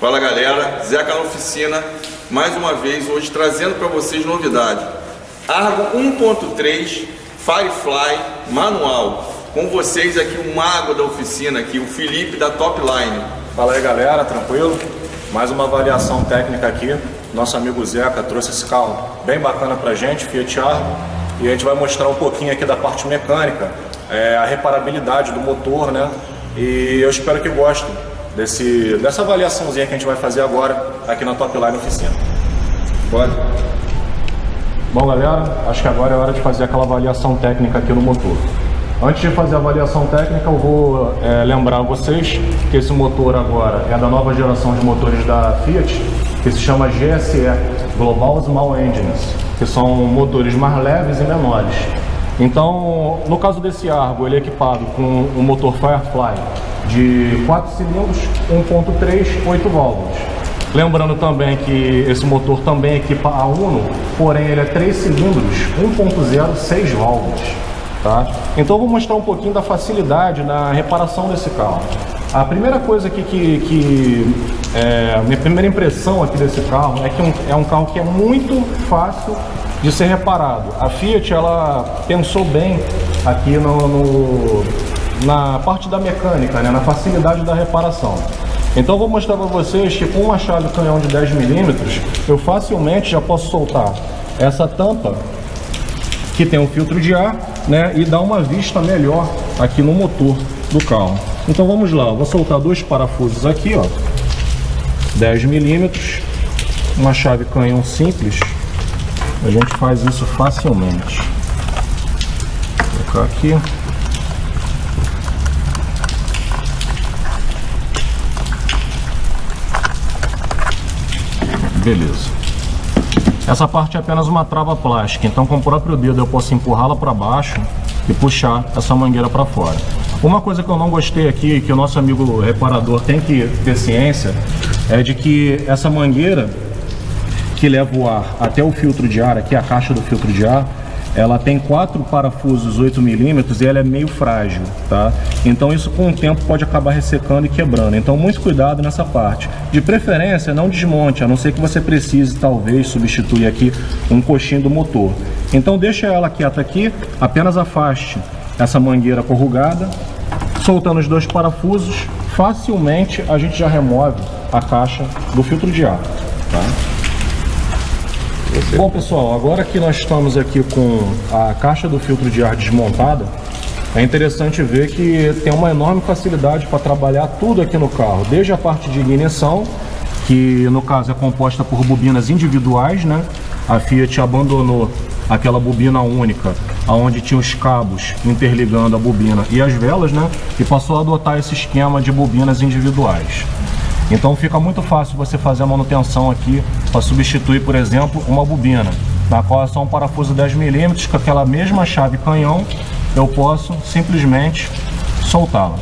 Fala galera, Zeca na oficina, mais uma vez hoje trazendo para vocês novidade. Argo 1.3 Firefly manual. Com vocês aqui o mago da oficina, aqui, o Felipe da Topline. Fala aí galera, tranquilo? Mais uma avaliação técnica aqui. Nosso amigo Zeca trouxe esse carro bem bacana pra gente, Fiat Argo. E a gente vai mostrar um pouquinho aqui da parte mecânica, a reparabilidade do motor, né? E eu espero que gostem dessa avaliaçãozinha que a gente vai fazer agora aqui na Topline Oficina. Bora! Bom galera, acho que agora é hora de fazer aquela avaliação técnica aqui no motor. Antes de fazer a avaliação técnica, eu vou lembrar a vocês que esse motor agora é da nova geração de motores da Fiat, que se chama GSE, Global Small Engines, que são motores mais leves e menores. Então, no caso desse Argo, ele é equipado com um motor Firefly de 4 cilindros, 1.3, 8 válvulas. Lembrando também que esse motor também equipa a Uno, porém ele é 3 cilindros, 1.0, 6 válvulas. Tá? Então eu vou mostrar um pouquinho da facilidade na reparação desse carro. A primeira coisa minha primeira impressão aqui desse carro é que é um carro que é muito fácil de ser reparado. A Fiat ela pensou bem aqui na parte da mecânica, né? Na facilidade da reparação. Então eu vou mostrar para vocês que com uma chave canhão de 10 mm eu facilmente já posso soltar essa tampa que tem um filtro de ar, né, e dar uma vista melhor aqui no motor do carro. Então vamos lá, eu vou soltar dois parafusos aqui, ó, 10 mm, uma chave canhão simples, a gente faz isso facilmente. Vou colocar aqui. Beleza. Essa parte é apenas uma trava plástica, então com o próprio dedo eu posso empurrá-la para baixo e puxar essa mangueira para fora. Uma coisa que eu não gostei aqui, que o nosso amigo reparador tem que ter ciência, é de que essa mangueira que leva o ar até o filtro de ar, aqui a caixa do filtro de ar, ela tem 4 parafusos 8 mm e ela é meio frágil, tá? Então isso com o tempo pode acabar ressecando e quebrando. Então muito cuidado nessa parte. De preferência não desmonte, a não ser que você precise talvez substituir aqui um coxinho do motor. Então deixa ela quieta aqui, apenas afaste essa mangueira corrugada, soltando os dois parafusos, facilmente a gente já remove a caixa do filtro de ar, tá? Bom pessoal, agora que nós estamos aqui com a caixa do filtro de ar desmontada, é interessante ver que tem uma enorme facilidade para trabalhar tudo aqui no carro, desde a parte de ignição, que no caso é composta por bobinas individuais, né? A Fiat abandonou aquela bobina única, onde tinha os cabos interligando a bobina e as velas, né? E passou a adotar esse esquema de bobinas individuais. Então fica muito fácil você fazer a manutenção aqui para substituir, por exemplo, uma bobina, na qual é só um parafuso 10 mm, com aquela mesma chave canhão, eu posso simplesmente soltá-la.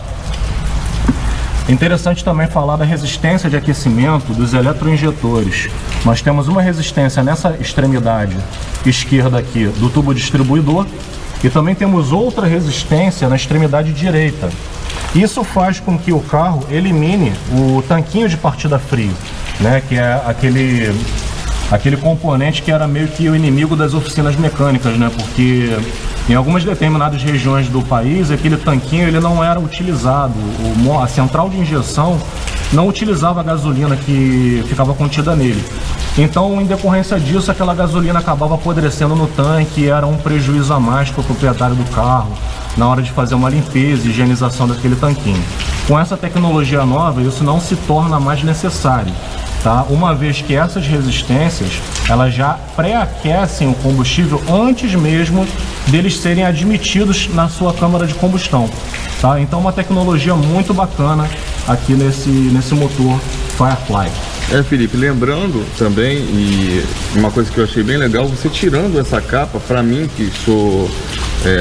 Interessante também falar da resistência de aquecimento dos eletroinjetores. Nós temos uma resistência nessa extremidade esquerda aqui do tubo distribuidor e também temos outra resistência na extremidade direita. Isso faz com que o carro elimine o tanquinho de partida frio, né, que é aquele componente que era meio que o inimigo das oficinas mecânicas, né, porque em algumas determinadas regiões do país aquele tanquinho ele não era utilizado, a central de injeção não utilizava a gasolina que ficava contida nele. Então, em decorrência disso, aquela gasolina acabava apodrecendo no tanque e era um prejuízo a mais para o proprietário do carro na hora de fazer uma limpeza e higienização daquele tanquinho. Com essa tecnologia nova, isso não se torna mais necessário, tá? Uma vez que essas resistências, elas já pré-aquecem o combustível antes mesmo deles serem admitidos na sua câmara de combustão, tá? Então, uma tecnologia muito bacana aqui nesse motor Firefly. Felipe, lembrando também, e uma coisa que eu achei bem legal, você tirando essa capa, para mim que sou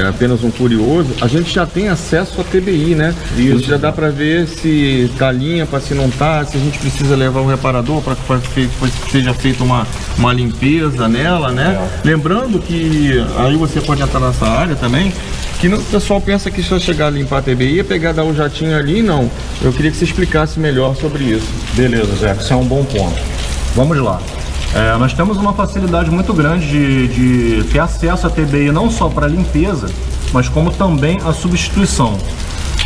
apenas um curioso, a gente já tem acesso a TBI, né? A gente já dá para ver se tá limpa, se não tá, se a gente precisa levar o reparador para que seja feita uma limpeza nela, né? Lembrando que aí você pode entrar nessa área também, que o pessoal pensa que só chegar a limpar a TBI é pegar, dar o jatinho ali, não. Eu queria que você explicasse melhor sobre isso. Beleza, Zé, isso é um bom ponto. Vamos lá. Nós temos uma facilidade muito grande de ter acesso à TBI não só para limpeza, mas como também a substituição.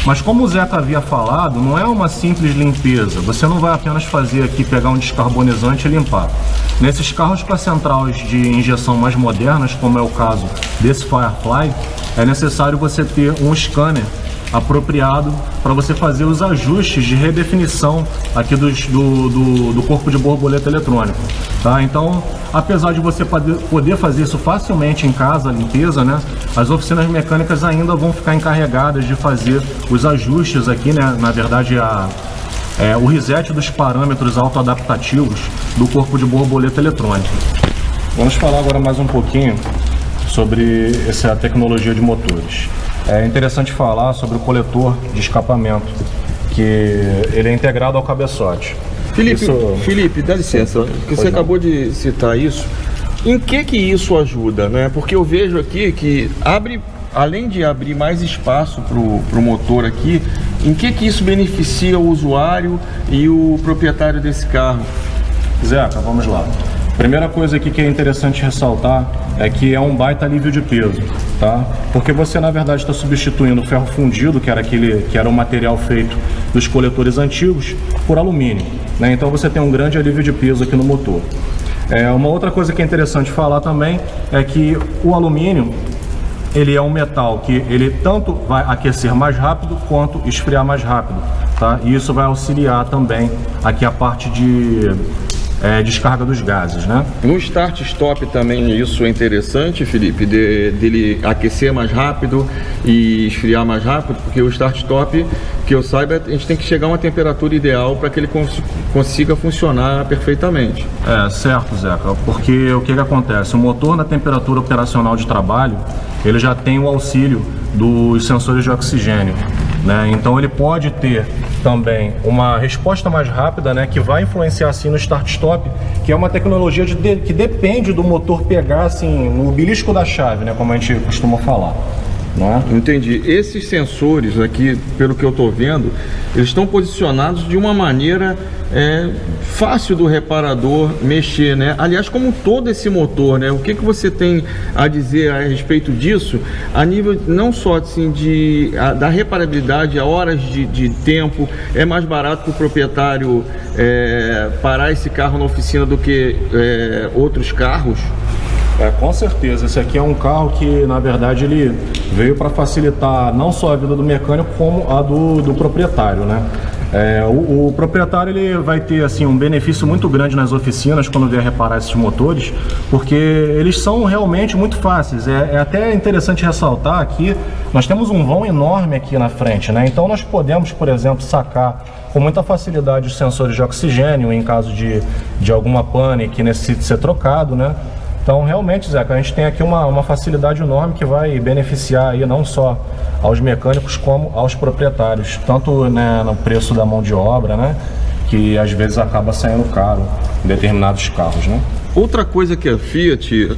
Mas como o Zeca havia falado, não é uma simples limpeza. Você não vai apenas fazer aqui, pegar um descarbonizante e limpar. Nesses carros com as centrais de injeção mais modernas, como é o caso desse Firefly, é necessário você ter um scanner apropriado para você fazer os ajustes de redefinição aqui do corpo de borboleta eletrônico, tá? Então, apesar de você poder fazer isso facilmente em casa, a limpeza, né? As oficinas mecânicas ainda vão ficar encarregadas de fazer os ajustes aqui, né? Na verdade, o reset dos parâmetros autoadaptativos do corpo de borboleta eletrônica. Vamos falar agora mais um pouquinho sobre essa tecnologia de motores. É interessante falar sobre o coletor de escapamento, que ele é integrado ao cabeçote. Felipe, dá licença, porque você acabou de citar isso. Em que isso ajuda, né? Porque eu vejo aqui que além de abrir mais espaço para o motor aqui, em que isso beneficia o usuário e o proprietário desse carro? Zeca, vamos lá. Primeira coisa aqui que é interessante ressaltar é que é um baita alívio de peso, tá? Porque você na verdade está substituindo o ferro fundido, que era o material feito dos coletores antigos, por alumínio, né? Então você tem um grande alívio de peso aqui no motor. Uma outra coisa que é interessante falar também é que o alumínio, ele é um metal que ele tanto vai aquecer mais rápido quanto esfriar mais rápido, tá? E isso vai auxiliar também aqui a parte de descarga dos gases, né? No start-stop também isso é interessante, Felipe, dele aquecer mais rápido e esfriar mais rápido, porque o start-stop, que eu saiba, a gente tem que chegar a uma temperatura ideal para que ele consiga funcionar perfeitamente. Certo, Zeca, porque o que acontece? O motor na temperatura operacional de trabalho, ele já tem o auxílio dos sensores de oxigênio, né? Então ele pode ter também uma resposta mais rápida, né, que vai influenciar assim no start-stop, que é uma tecnologia que depende do motor pegar assim no belisco da chave, né, como a gente costuma falar. Não é? Entendi. Esses sensores aqui, pelo que eu estou vendo, eles estão posicionados de uma maneira fácil do reparador mexer, né? Aliás, como todo esse motor, né? O que você tem a dizer a respeito disso, a nível não só assim da reparabilidade, a horas de tempo, é mais barato para o proprietário parar esse carro na oficina do que outros carros? Com certeza, esse aqui é um carro que na verdade ele veio para facilitar não só a vida do mecânico como a do proprietário, né? O proprietário ele vai ter assim um benefício muito grande nas oficinas quando vier reparar esses motores, porque eles são realmente muito fáceis. É até interessante ressaltar aqui, nós temos um vão enorme aqui na frente, né? Então nós podemos, por exemplo, sacar com muita facilidade os sensores de oxigênio em caso de alguma pane que necessite ser trocado, né? Então, realmente, Zeca, a gente tem aqui uma facilidade enorme que vai beneficiar aí não só aos mecânicos como aos proprietários, tanto, né, no preço da mão de obra, né, que às vezes acaba saindo caro em determinados carros, né? Outra coisa que a Fiat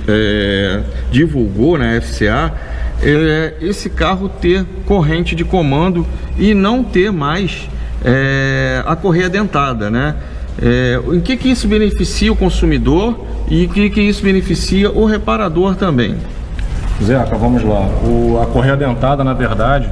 divulgou, né, FCA, é esse carro ter corrente de comando e não ter mais a correia dentada, né? Em que isso beneficia o consumidor e em que isso beneficia o reparador também? Zeca, vamos lá. A correia dentada, na verdade,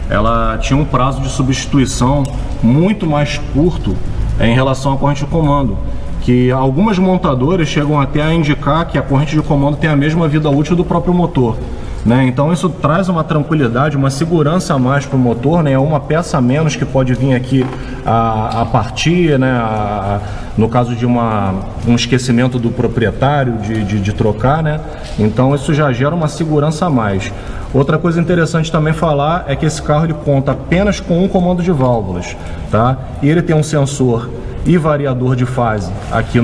ela tinha um prazo de substituição muito mais curto em relação à corrente de comando, que algumas montadoras chegam até a indicar que a corrente de comando tem a mesma vida útil do próprio motor, né? Então isso traz uma tranquilidade, uma segurança a mais para o motor, né? É uma peça a menos que pode vir aqui a partir, né? No caso de um esquecimento do proprietário de trocar, né? Então isso já gera uma segurança a mais. Outra coisa interessante também falar é que esse carro ele conta apenas com um comando de válvulas, tá? E ele tem um sensor e variador de fase aqui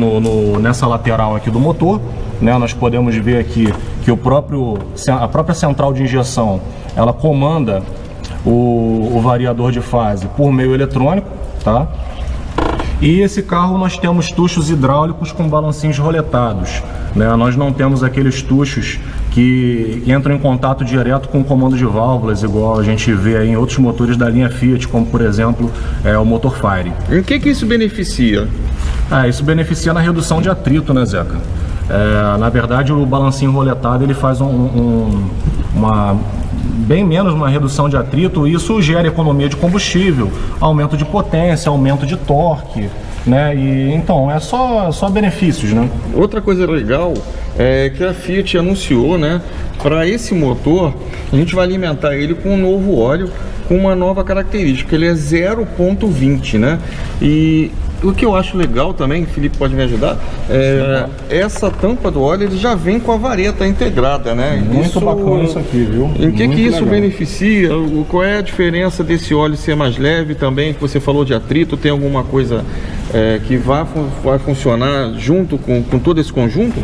nessa lateral aqui do motor, né, nós podemos ver aqui que a própria central de injeção, ela comanda o variador de fase por meio eletrônico, tá? E esse carro nós temos tuchos hidráulicos com balancinhos roletados, né? Nós não temos aqueles tuchos que entram em contato direto com o comando de válvulas, igual a gente vê aí em outros motores da linha Fiat, como por exemplo o motor Fire. Em que isso beneficia? Isso beneficia na redução de atrito, né, Zeca? Na verdade, o balancinho roletado ele faz bem menos uma redução de atrito, e isso gera economia de combustível, aumento de potência, aumento de torque, né? E então é só benefícios, né? Outra coisa legal é que a Fiat anunciou, né, para esse motor a gente vai alimentar ele com um novo óleo com uma nova característica, ele é 0.20, né? E o que eu acho legal também, Felipe pode me ajudar, essa tampa do óleo ele já vem com a vareta integrada, né? Muito bacana isso aqui, viu? Em que isso legal. Beneficia? Qual é a diferença desse óleo ser mais leve também? Que você falou de atrito, tem alguma coisa que vai funcionar junto com todo esse conjunto?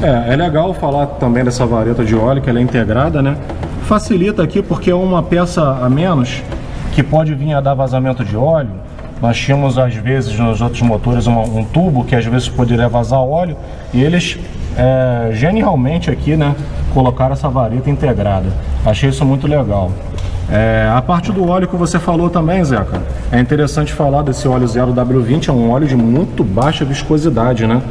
É legal falar também dessa vareta de óleo, que ela é integrada, né? Facilita aqui porque é uma peça a menos que pode vir a dar vazamento de óleo. Nós tínhamos às vezes nos outros motores um tubo que às vezes poderia vazar óleo, e eles genialmente aqui, né, colocaram essa vareta integrada. Achei isso muito legal. A parte do óleo que você falou também, Zeca, é interessante falar desse óleo 0W20, é um óleo de muito baixa viscosidade, né?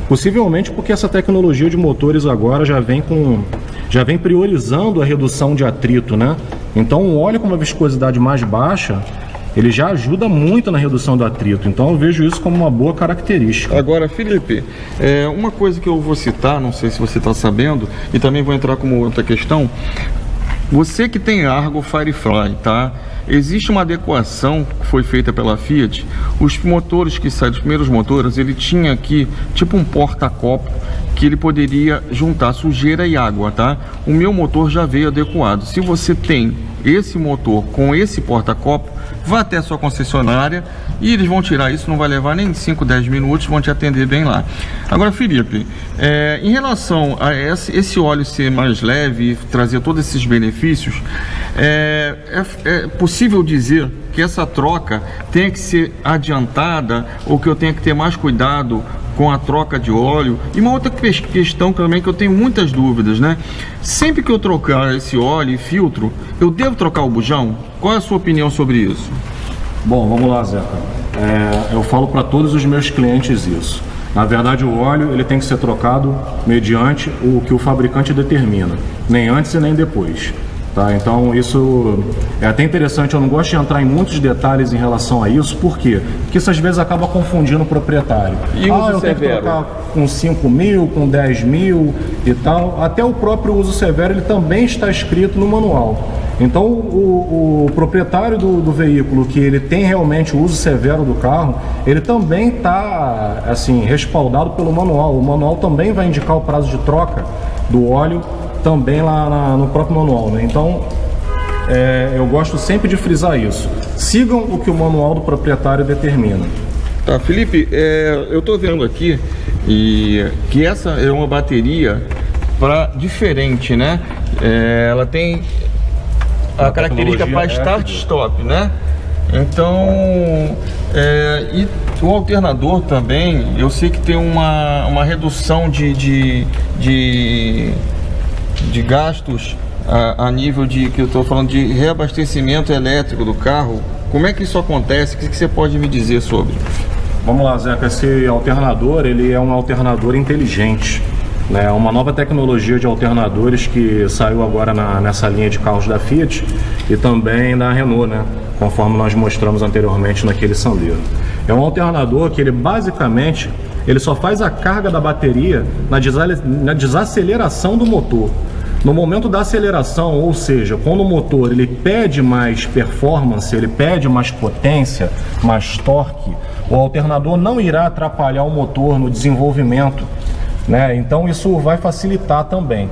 Possivelmente porque essa tecnologia de motores agora já vem priorizando a redução de atrito, né? Então um óleo com uma viscosidade mais baixa, ele já ajuda muito na redução do atrito, então eu vejo isso como uma boa característica. Agora, Felipe, uma coisa que eu vou citar, não sei se você está sabendo, e também vou entrar como outra questão, você que tem Argo Firefly, tá? Existe uma adequação que foi feita pela Fiat. Os motores que saem, os primeiros motores, ele tinha aqui tipo um porta-copo que ele poderia juntar sujeira e água, tá? O meu motor já veio adequado. Se você tem esse motor com esse porta-copo, vá até a sua concessionária e eles vão tirar isso, não vai levar nem 5, 10 minutos, vão te atender bem lá. Agora, Felipe, em relação a esse óleo ser mais leve e trazer todos esses benefícios, é possível dizer que essa troca tem que ser adiantada ou que eu tenho que ter mais cuidado com a troca de óleo? E uma outra questão também que eu tenho muitas dúvidas, né? Sempre que eu trocar esse óleo e filtro, eu devo trocar o bujão? Qual é a sua opinião sobre isso? Bom, vamos lá, Zeca. Eu falo para todos os meus clientes isso. Na verdade, o óleo ele tem que ser trocado mediante o que o fabricante determina, nem antes e nem depois. Tá? Então isso é até interessante, eu não gosto de entrar em muitos detalhes em relação a isso, por quê? Porque isso às vezes acaba confundindo o proprietário. E eu tenho que trocar com 5 mil, com 10 mil e tal. Até o próprio uso severo ele também está escrito no manual. Então o proprietário do veículo que ele tem realmente o uso severo do carro, ele também está assim, respaldado pelo manual. O manual também vai indicar o prazo de troca do óleo também lá no próprio manual, né? Então eu gosto sempre de frisar isso. Sigam o que o manual do proprietário determina. Tá, Felipe, eu estou vendo aqui que essa é uma bateria diferente, né? Ela tem a característica para start-stop, né? Então, e o alternador também, eu sei que tem uma redução de gastos a nível que eu estou falando de reabastecimento elétrico do carro. Como é que isso acontece? O que você pode me dizer sobre? Vamos lá, Zeca, esse alternador, ele é um alternador inteligente, né? Uma nova tecnologia de alternadores que saiu agora nessa linha de carros da Fiat e também da Renault, né? Conforme nós mostramos anteriormente naquele Sandero. É um alternador que ele basicamente ele só faz a carga da bateria na desaceleração do motor. No momento da aceleração, ou seja, quando o motor ele pede mais performance, ele pede mais potência, mais torque, o alternador não irá atrapalhar o motor no desenvolvimento, né? Então isso vai facilitar também.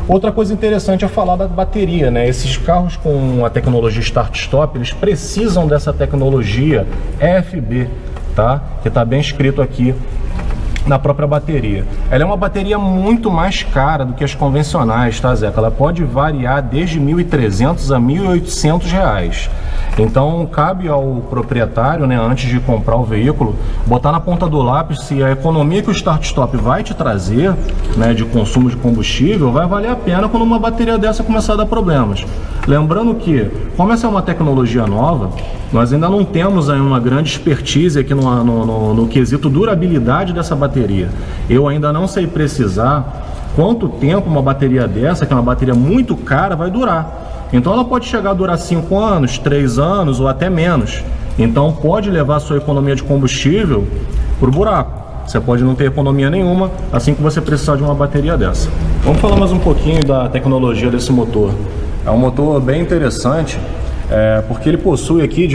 Outra coisa interessante é falar da bateria, né? Esses carros com a tecnologia Start-Stop, eles precisam dessa tecnologia EFB, tá? Que está bem escrito aqui na própria bateria. Ela é uma bateria muito mais cara do que as convencionais, tá, Zeca? Ela pode variar desde R$ 1.300 a R$ 1.800. Então cabe ao proprietário, né, antes de comprar o veículo, botar na ponta do lápis se a economia que o start-stop vai te trazer, né, de consumo de combustível, vai valer a pena quando uma bateria dessa começar a dar problemas. Lembrando que, como essa é uma tecnologia nova, nós ainda não temos aí uma grande expertise aqui no quesito durabilidade dessa bateria. Eu ainda não sei precisar quanto tempo uma bateria dessa, que é uma bateria muito cara, vai durar. Então ela pode chegar a durar 5 anos, 3 anos ou até menos. Então pode levar a sua economia de combustível por buraco. Você pode não ter economia nenhuma assim que você precisar de uma bateria dessa. Vamos falar mais um pouquinho da tecnologia desse motor. É um motor bem interessante, porque ele possui aqui,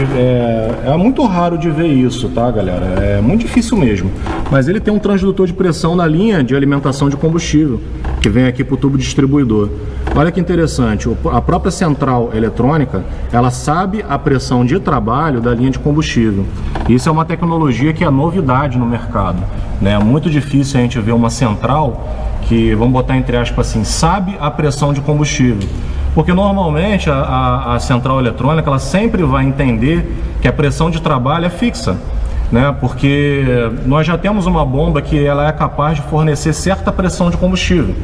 é muito raro de ver isso, tá, galera? É muito difícil mesmo. Mas ele tem um transdutor de pressão na linha de alimentação de combustível, que vem aqui para o tubo distribuidor. Olha que interessante, a própria central eletrônica, ela sabe a pressão de trabalho da linha de combustível. Isso é uma tecnologia que é novidade no mercado, né? É muito difícil a gente ver uma central que, vamos botar entre aspas assim, sabe a pressão de combustível. Porque normalmente a central eletrônica, ela sempre vai entender que a pressão de trabalho é fixa, né? Porque nós já temos uma bomba que ela é capaz de fornecer certa pressão de combustível,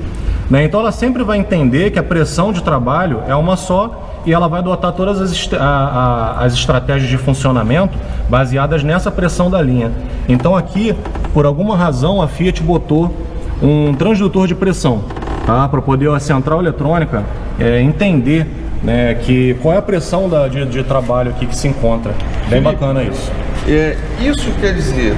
né? Então ela sempre vai entender que a pressão de trabalho é uma só e ela vai adotar todas as estratégias de funcionamento baseadas nessa pressão da linha. Então aqui, por alguma razão, a Fiat botou um transdutor de pressão, tá? Para poder a central eletrônica entender, né, qual é a pressão de trabalho aqui que se encontra. Bem bacana isso. Isso quer dizer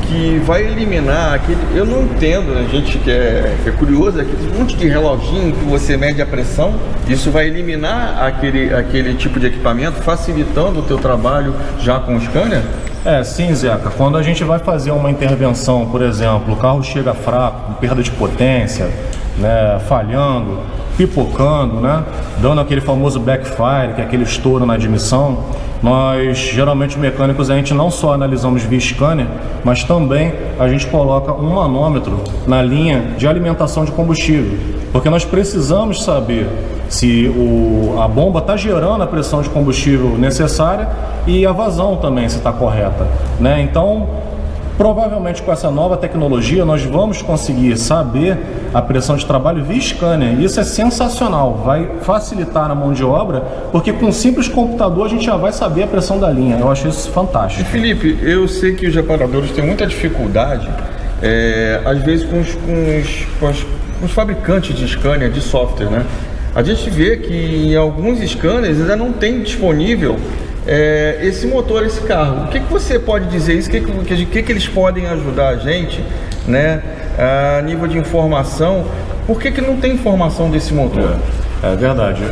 que vai eliminar aquele... Eu não entendo, né? A gente que é curioso, aquele monte de reloginho que você mede a pressão. Isso vai eliminar aquele tipo de equipamento, facilitando o teu trabalho já com o scanner? Sim, Zeca. Quando a gente vai fazer uma intervenção, por exemplo, o carro chega fraco, com perda de potência, né, falhando, pipocando, né, dando aquele famoso backfire, que é aquele estouro na admissão, nós, geralmente, os mecânicos, a gente não só analisamos via scanner, mas também a gente coloca um manômetro na linha de alimentação de combustível, porque nós precisamos saber se a bomba está gerando a pressão de combustível necessária e a vazão também, se está correta, né? Então, provavelmente com essa nova tecnologia nós vamos conseguir saber a pressão de trabalho via scanner. Isso é sensacional, vai facilitar na mão de obra, porque com um simples computador a gente já vai saber a pressão da linha. Eu acho isso fantástico. E Felipe, eu sei que os reparadores têm muita dificuldade, às vezes com os fabricantes de scanner, de software, né? A gente vê que em alguns scanners ainda não tem disponível esse motor, esse carro. O que você pode dizer isso? O que eles podem ajudar a gente, né, a nível de informação? Por que não tem informação desse motor? É verdade.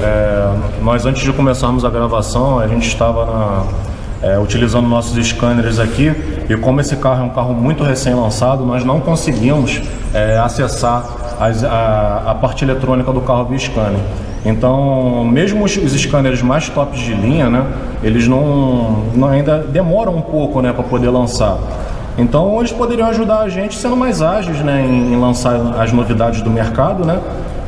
Nós, antes de começarmos a gravação, a gente estava utilizando nossos scanners aqui, e como esse carro é um carro muito recém-lançado, nós não conseguimos acessar a parte eletrônica do carro via scanner. Então, mesmo os scanners mais tops de linha, né, eles ainda demoram um pouco, né, para poder lançar. Então, eles poderiam ajudar a gente sendo mais ágeis, né, em lançar as novidades do mercado, né,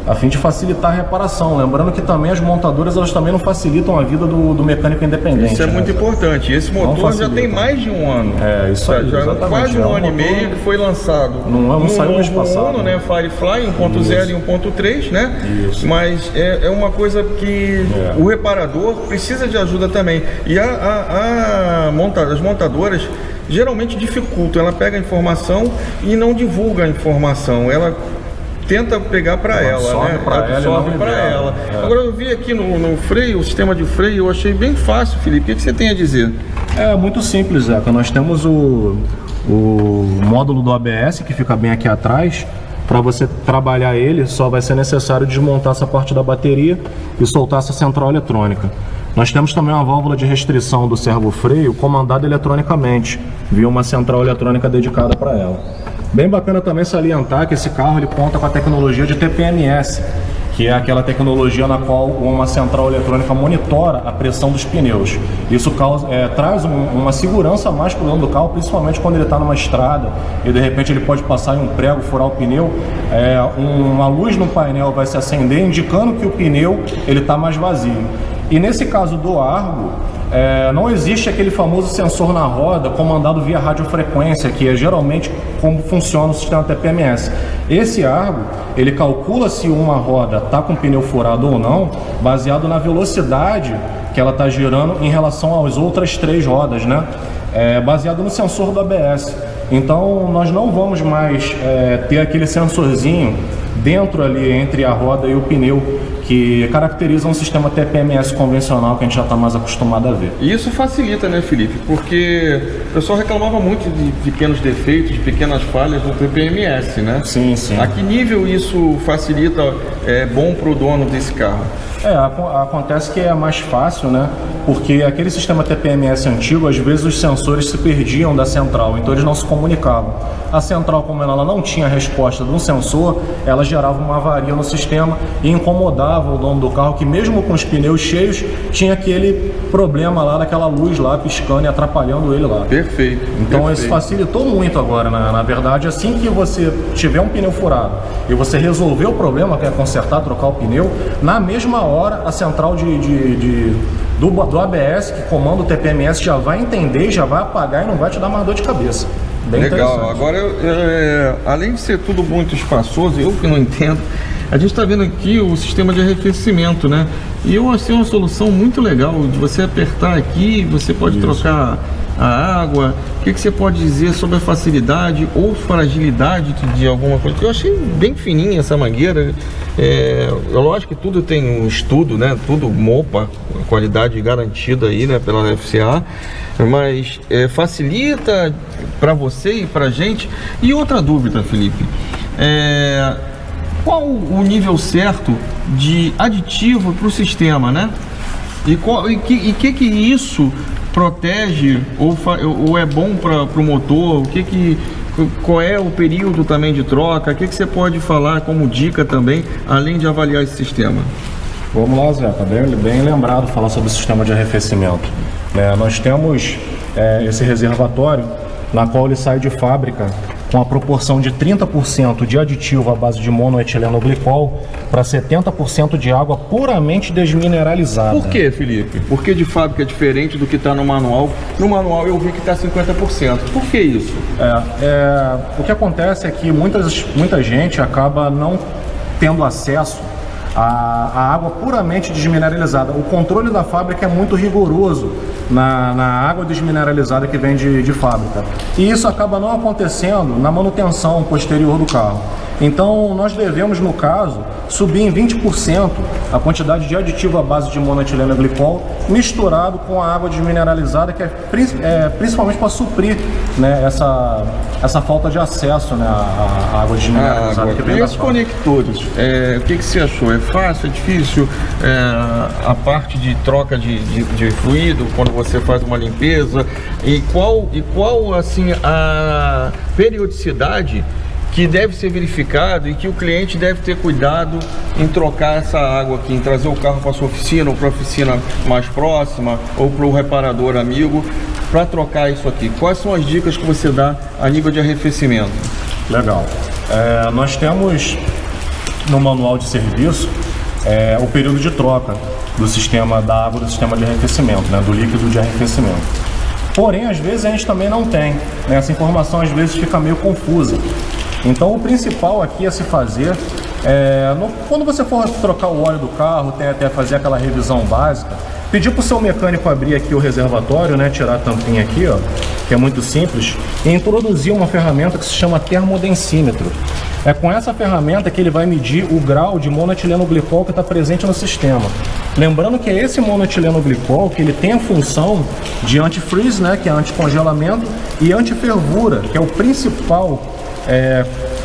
a fim de facilitar a reparação. Lembrando que também as montadoras, elas também não facilitam a vida do mecânico independente. Isso é muito importante. Esse motor já tem mais de um ano. Isso aí, já quase um ano e meio que foi lançado. Não saiu mês passado. Né? Firefly 1.0 e 1.3, né? Isso. Mas é uma coisa que o reparador precisa de ajuda também. E as montadoras geralmente dificultam. Ela pega a informação e não divulga a informação. Ela tenta pegar para ela, né? Absorve para ela. Agora eu vi aqui no freio, o sistema de freio, eu achei bem fácil, Felipe. O que você tem a dizer? É muito simples, Zeca. Nós temos o módulo do ABS, que fica bem aqui atrás. Para você trabalhar ele, só vai ser necessário desmontar essa parte da bateria e soltar essa central eletrônica. Nós temos também uma válvula de restrição do servo-freio comandada eletronicamente, via uma central eletrônica dedicada para ela. Bem bacana também salientar que esse carro ele conta com a tecnologia de TPMS, que é aquela tecnologia na qual uma central eletrônica monitora a pressão dos pneus. Isso traz uma segurança a mais para o dono do carro, principalmente quando ele está numa estrada e de repente ele pode passar em um prego, furar o pneu. Uma luz no painel vai se acender indicando que o pneu está mais vazio. E nesse caso do Argo, não existe aquele famoso sensor na roda comandado via radiofrequência, que é geralmente como funciona o sistema TPMS. Esse Argo, ele calcula se uma roda está com pneu furado ou não, baseado na velocidade que ela está girando em relação às outras 3 rodas, né? Baseado no sensor do ABS. Então nós não vamos mais ter aquele sensorzinho dentro ali entre a roda e o pneu, que caracteriza um sistema TPMS convencional que a gente já está mais acostumado a ver. E isso facilita, né, Felipe? Porque o pessoal reclamava muito de pequenos defeitos, de pequenas falhas no TPMS, né? Sim, sim. A que nível isso facilita, bom para o dono desse carro? Acontece que é mais fácil, né? Porque aquele sistema TPMS antigo, às vezes os sensores se perdiam da central, então eles não se comunicavam. A central, como ela não tinha resposta de um sensor, ela gerava uma avaria no sistema e incomodava o dono do carro, que mesmo com os pneus cheios, tinha aquele problema lá daquela luz lá piscando e atrapalhando ele lá. Perfeito. Então isso facilitou muito agora, né? Na verdade, assim que você tiver um pneu furado e você resolver o problema, que é consertar, trocar o pneu, na mesma hora a central do ABS, que comanda o TPMS, já vai entender, já vai apagar e não vai te dar mais dor de cabeça. Bem legal. Agora, além de ser tudo muito espaçoso, eu que não entendo, a gente está vendo aqui o sistema de arrefecimento, né? E eu achei uma solução muito legal de você apertar aqui, você pode trocar a água. O que você pode dizer sobre a facilidade ou fragilidade de alguma coisa? Eu achei bem fininha essa mangueira. Lógico que tudo tem um estudo, né? Tudo MOPA, qualidade garantida aí, né? Pela FCA, mas facilita para você e para a gente. E outra dúvida, Felipe, qual o nível certo de aditivo para o sistema, né? E que isso protege ou é bom para o motor? Qual é o período também de troca? O que você pode falar como dica também, além de avaliar esse sistema? Vamos lá, Zé, tá bem lembrado falar sobre o sistema de arrefecimento. Nós temos esse reservatório na qual ele sai de fábrica com a proporção de 30% de aditivo à base de monoetilenoglicol para 70% de água puramente desmineralizada. Por que, Felipe? Por que de fábrica é diferente do que está no manual? No manual eu vi que está 50%. Por que isso? O que acontece é que muita gente acaba não tendo acesso a água puramente desmineralizada. O controle da fábrica é muito rigoroso na água desmineralizada que vem de fábrica. E isso acaba não acontecendo na manutenção posterior do carro. Então nós devemos, no caso, subir em 20% a quantidade de aditivo à base de monoetilenoglicol misturado com a água desmineralizada, que é principalmente para suprir, né, essa falta de acesso, né, à água desmineralizada que vem da fábrica. E os conectores, o que você achou? É fácil, é difícil? A parte de troca de fluido quando você faz uma limpeza? E qual assim, a periodicidade que deve ser verificado e que o cliente deve ter cuidado em trocar essa água aqui, em trazer o carro para a sua oficina ou para a oficina mais próxima ou para o reparador amigo para trocar isso aqui? Quais são as dicas que você dá a nível de arrefecimento? Legal. Nós temos no manual de serviço o período de troca do sistema da água, do sistema de arrefecimento, né, do líquido de arrefecimento. Porém, às vezes a gente também não tem, né? Essa informação às vezes fica meio confusa. Então o principal aqui a se fazer quando você for trocar o óleo do carro, tem até fazer aquela revisão básica, pedir para o seu mecânico abrir aqui o reservatório, né, tirar a tampinha aqui, ó, que é muito simples, e introduzir uma ferramenta que se chama termodensímetro. É com essa ferramenta que ele vai medir o grau de monoetilenoglicol que está presente no sistema. Lembrando que é esse monoetilenoglicol que ele tem a função de antifreeze, né, que é anticongelamento, e antifervura, que é o principal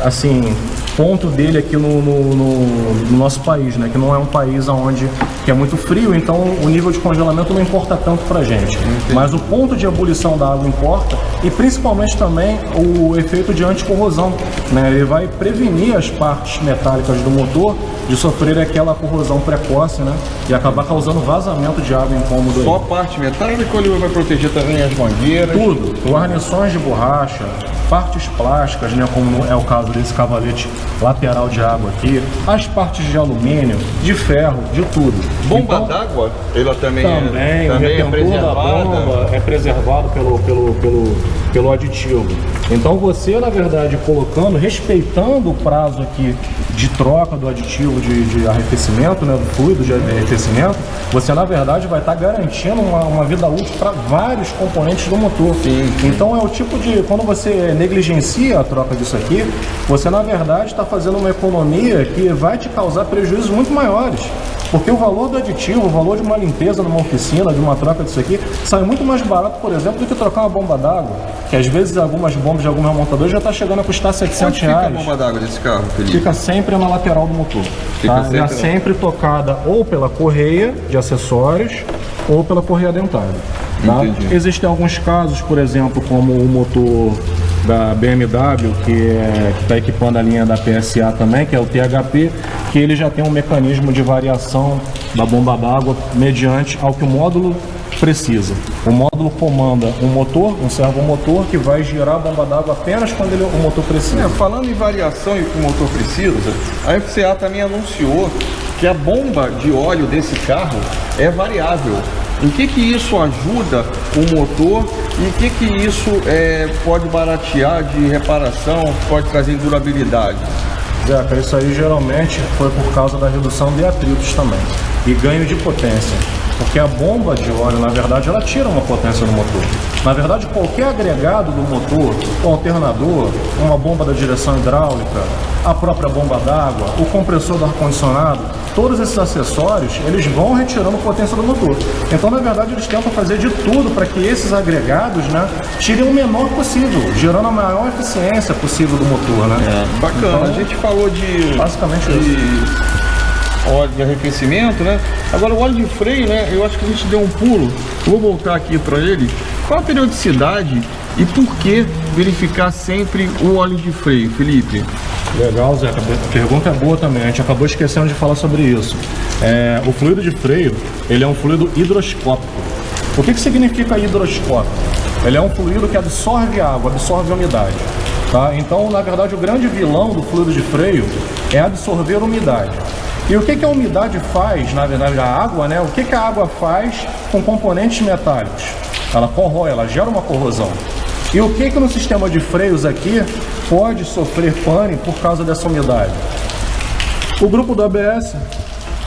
assim, ponto dele aqui no nosso país, né? Que não é um país onde que é muito frio, então o nível de congelamento não importa tanto pra gente. Mas o ponto de ebulição da água importa, e principalmente também o efeito de anticorrosão, né? Ele vai prevenir as partes metálicas do motor de sofrer aquela corrosão precoce, né? E acabar causando vazamento de água incômodo. Só a parte metálica ou ele vai proteger também as mangueiras? Tudo, guarnições de borracha, partes plásticas, né, como é o caso desse cavalete lateral de água aqui, as partes de alumínio, de ferro, de tudo. Bomba Então, d'água, ela também o retentor da bomba é preservado pelo aditivo. Então você, na verdade, colocando, respeitando o prazo aqui de troca do aditivo de arrefecimento, né, do fluido de arrefecimento, você, na verdade, vai estar garantindo uma vida útil para vários componentes do motor. Sim. Então é o tipo de, quando você negligencia a troca disso aqui, você, na verdade, está fazendo uma economia que vai te causar prejuízos muito maiores. Porque o valor do aditivo, o valor de uma limpeza numa oficina, de uma troca disso aqui, sai muito mais barato, por exemplo, do que trocar uma bomba d'água. Que às vezes algumas bombas de algumas montadoras já está chegando a custar R$700. Onde fica a bomba d'água desse carro, Felipe? Fica sempre na lateral do motor. Tá? Ela é sempre tocada ou pela correia de acessórios ou pela correia dentada. Tá? Existem alguns casos, por exemplo, como o motor da BMW, que está equipando a linha da PSA também, que é o THP, que ele já tem um mecanismo de variação da bomba d'água mediante ao que o módulo precisa. O módulo comanda um motor, um servomotor, que vai girar a bomba d'água apenas quando o motor precisa. Falando em variação e que o motor precisa, a FCA também anunciou que a bomba de óleo desse carro é variável. Em que isso ajuda o motor e o que isso pode baratear de reparação, pode trazer durabilidade? Zeca, isso aí geralmente foi por causa da redução de atritos também e ganho de potência. Porque a bomba de óleo, na verdade, ela tira uma potência do motor. Na verdade, qualquer agregado do motor, o alternador, uma bomba da direção hidráulica, a própria bomba d'água, o compressor do ar-condicionado, todos esses acessórios, eles vão retirando potência do motor. Então, na verdade, eles tentam fazer de tudo para que esses agregados, né, tirem o menor possível, gerando a maior eficiência possível do motor, né? Bacana. Então, a gente falou de basicamente isso. Óleo de arrefecimento, né? Agora o óleo de freio, né? Eu acho que a gente deu um pulo. Eu vou voltar aqui para ele. Qual a periodicidade e por que verificar sempre o óleo de freio, Felipe? Legal, Zé. A pergunta é boa também. A gente acabou esquecendo de falar sobre isso. O fluido de freio, ele é um fluido hidroscópico. O que significa hidroscópico? Ele é um fluido que absorve água, absorve umidade. Tá? Então, na verdade, o grande vilão do fluido de freio é absorver umidade. E o que a umidade faz, na verdade, a água, né? O que a água faz com componentes metálicos? Ela corrói, ela gera uma corrosão. E o que no sistema de freios aqui pode sofrer pane por causa dessa umidade? O grupo do ABS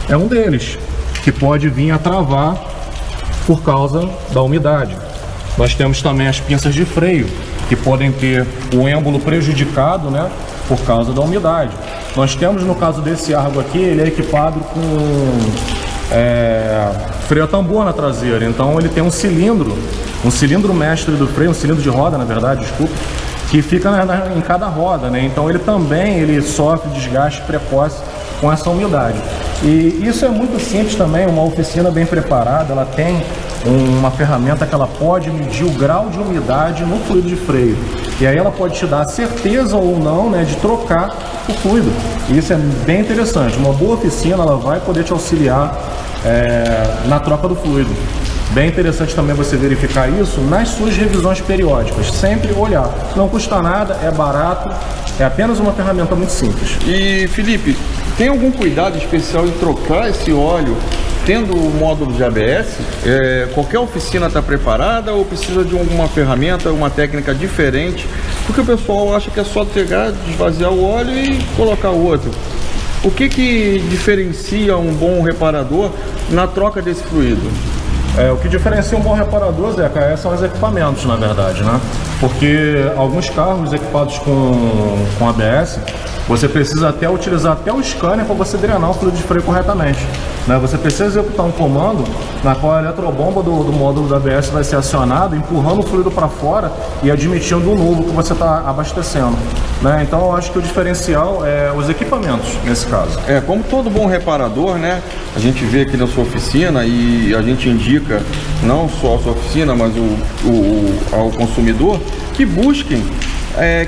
é um deles, que pode vir a travar por causa da umidade. Nós temos também as pinças de freio, que podem ter o êmbolo prejudicado, né, por causa da umidade. Nós temos, no caso desse Argo aqui, ele é equipado com freio a tambor na traseira. Então ele tem um cilindro mestre do freio, um cilindro de roda, na verdade, desculpa, que fica em cada roda, né? Então ele sofre desgaste precoce com essa umidade. E isso é muito simples também. Uma oficina bem preparada, ela tem uma ferramenta que ela pode medir o grau de umidade no fluido de freio. E aí ela pode te dar a certeza ou não, né, de trocar o fluido. E isso é bem interessante. Uma boa oficina, ela vai poder te auxiliar na troca do fluido. Bem interessante também você verificar isso nas suas revisões periódicas. Sempre olhar. Não custa nada, é barato, é apenas uma ferramenta muito simples. E Felipe, tem algum cuidado especial em trocar esse óleo tendo o módulo de ABS? Qualquer oficina está preparada ou precisa de alguma ferramenta, uma técnica diferente? Porque o pessoal acha que é só pegar, desvaziar o óleo e colocar o outro. O que diferencia um bom reparador na troca desse fluido? O que diferencia um bom reparador, Zeca, são os equipamentos, na verdade, né? Porque alguns carros equipados com ABS, você precisa utilizar até o scanner para você drenar o fluido de freio corretamente. né? Você precisa executar um comando na qual a eletrobomba do módulo da ABS vai ser acionada, empurrando o fluido para fora e admitindo o nulo que você está abastecendo, né? Então eu acho que o diferencial é os equipamentos nesse caso. Como todo bom reparador, né? A gente vê aqui na sua oficina e a gente indica não só a sua oficina, mas ao consumidor que busquem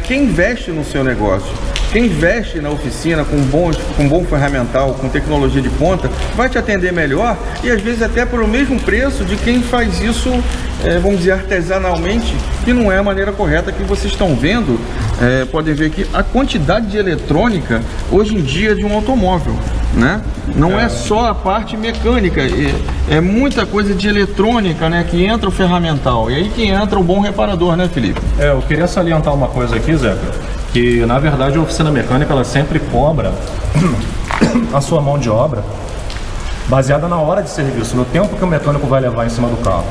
quem investe no seu negócio. Quem investe na oficina com bom ferramental, com tecnologia de ponta, vai te atender melhor e às vezes até pelo mesmo preço de quem faz isso, vamos dizer, artesanalmente, que não é a maneira correta que vocês estão vendo. Podem ver aqui a quantidade de eletrônica hoje em dia de um automóvel, né? Não é só a parte mecânica, é muita coisa de eletrônica, né? Que entra o ferramental, e aí que entra o bom reparador, né, Felipe? Eu queria salientar uma coisa aqui, Zeca, que na verdade a oficina mecânica ela sempre cobra a sua mão de obra baseada na hora de serviço, no tempo que o mecânico vai levar em cima do carro.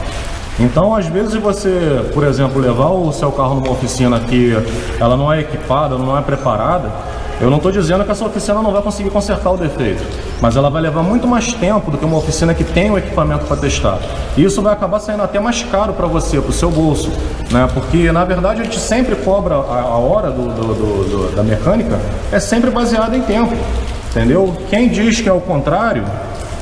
Então, às vezes você, por exemplo, levar o seu carro numa oficina que ela não é equipada, não é preparada, eu não estou dizendo que essa oficina não vai conseguir consertar o defeito, mas ela vai levar muito mais tempo do que uma oficina que tem o equipamento para testar. E isso vai acabar saindo até mais caro para você, para o seu bolso, né? Porque, na verdade, a gente sempre cobra a hora da mecânica, é sempre baseada em tempo, entendeu? Quem diz que é o contrário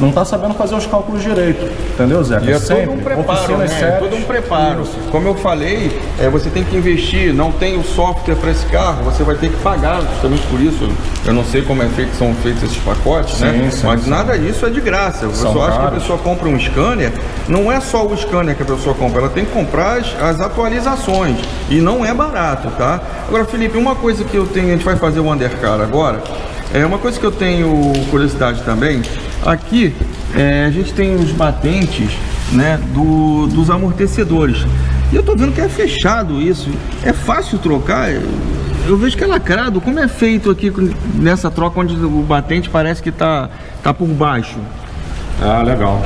não está sabendo fazer os cálculos direito, entendeu, Zé? E é todo um preparo, né? É todo um preparo. Como eu falei, você tem que investir, não tem o software para esse carro, você vai ter que pagar justamente por isso. Eu não sei como são feitos esses pacotes, né? Mas nada disso é de graça. Você só acha que a pessoa compra um scanner, não é só o scanner que a pessoa compra, ela tem que comprar as atualizações, e não é barato, tá? Agora, Felipe, uma coisa que eu tenho, a gente vai fazer o undercar agora, uma coisa que eu tenho curiosidade também, aqui a gente tem os batentes, né, dos amortecedores. E eu tô vendo que é fechado isso. É fácil trocar? Eu vejo que é lacrado. Como é feito aqui nessa troca onde o batente parece que tá por baixo? Ah, legal.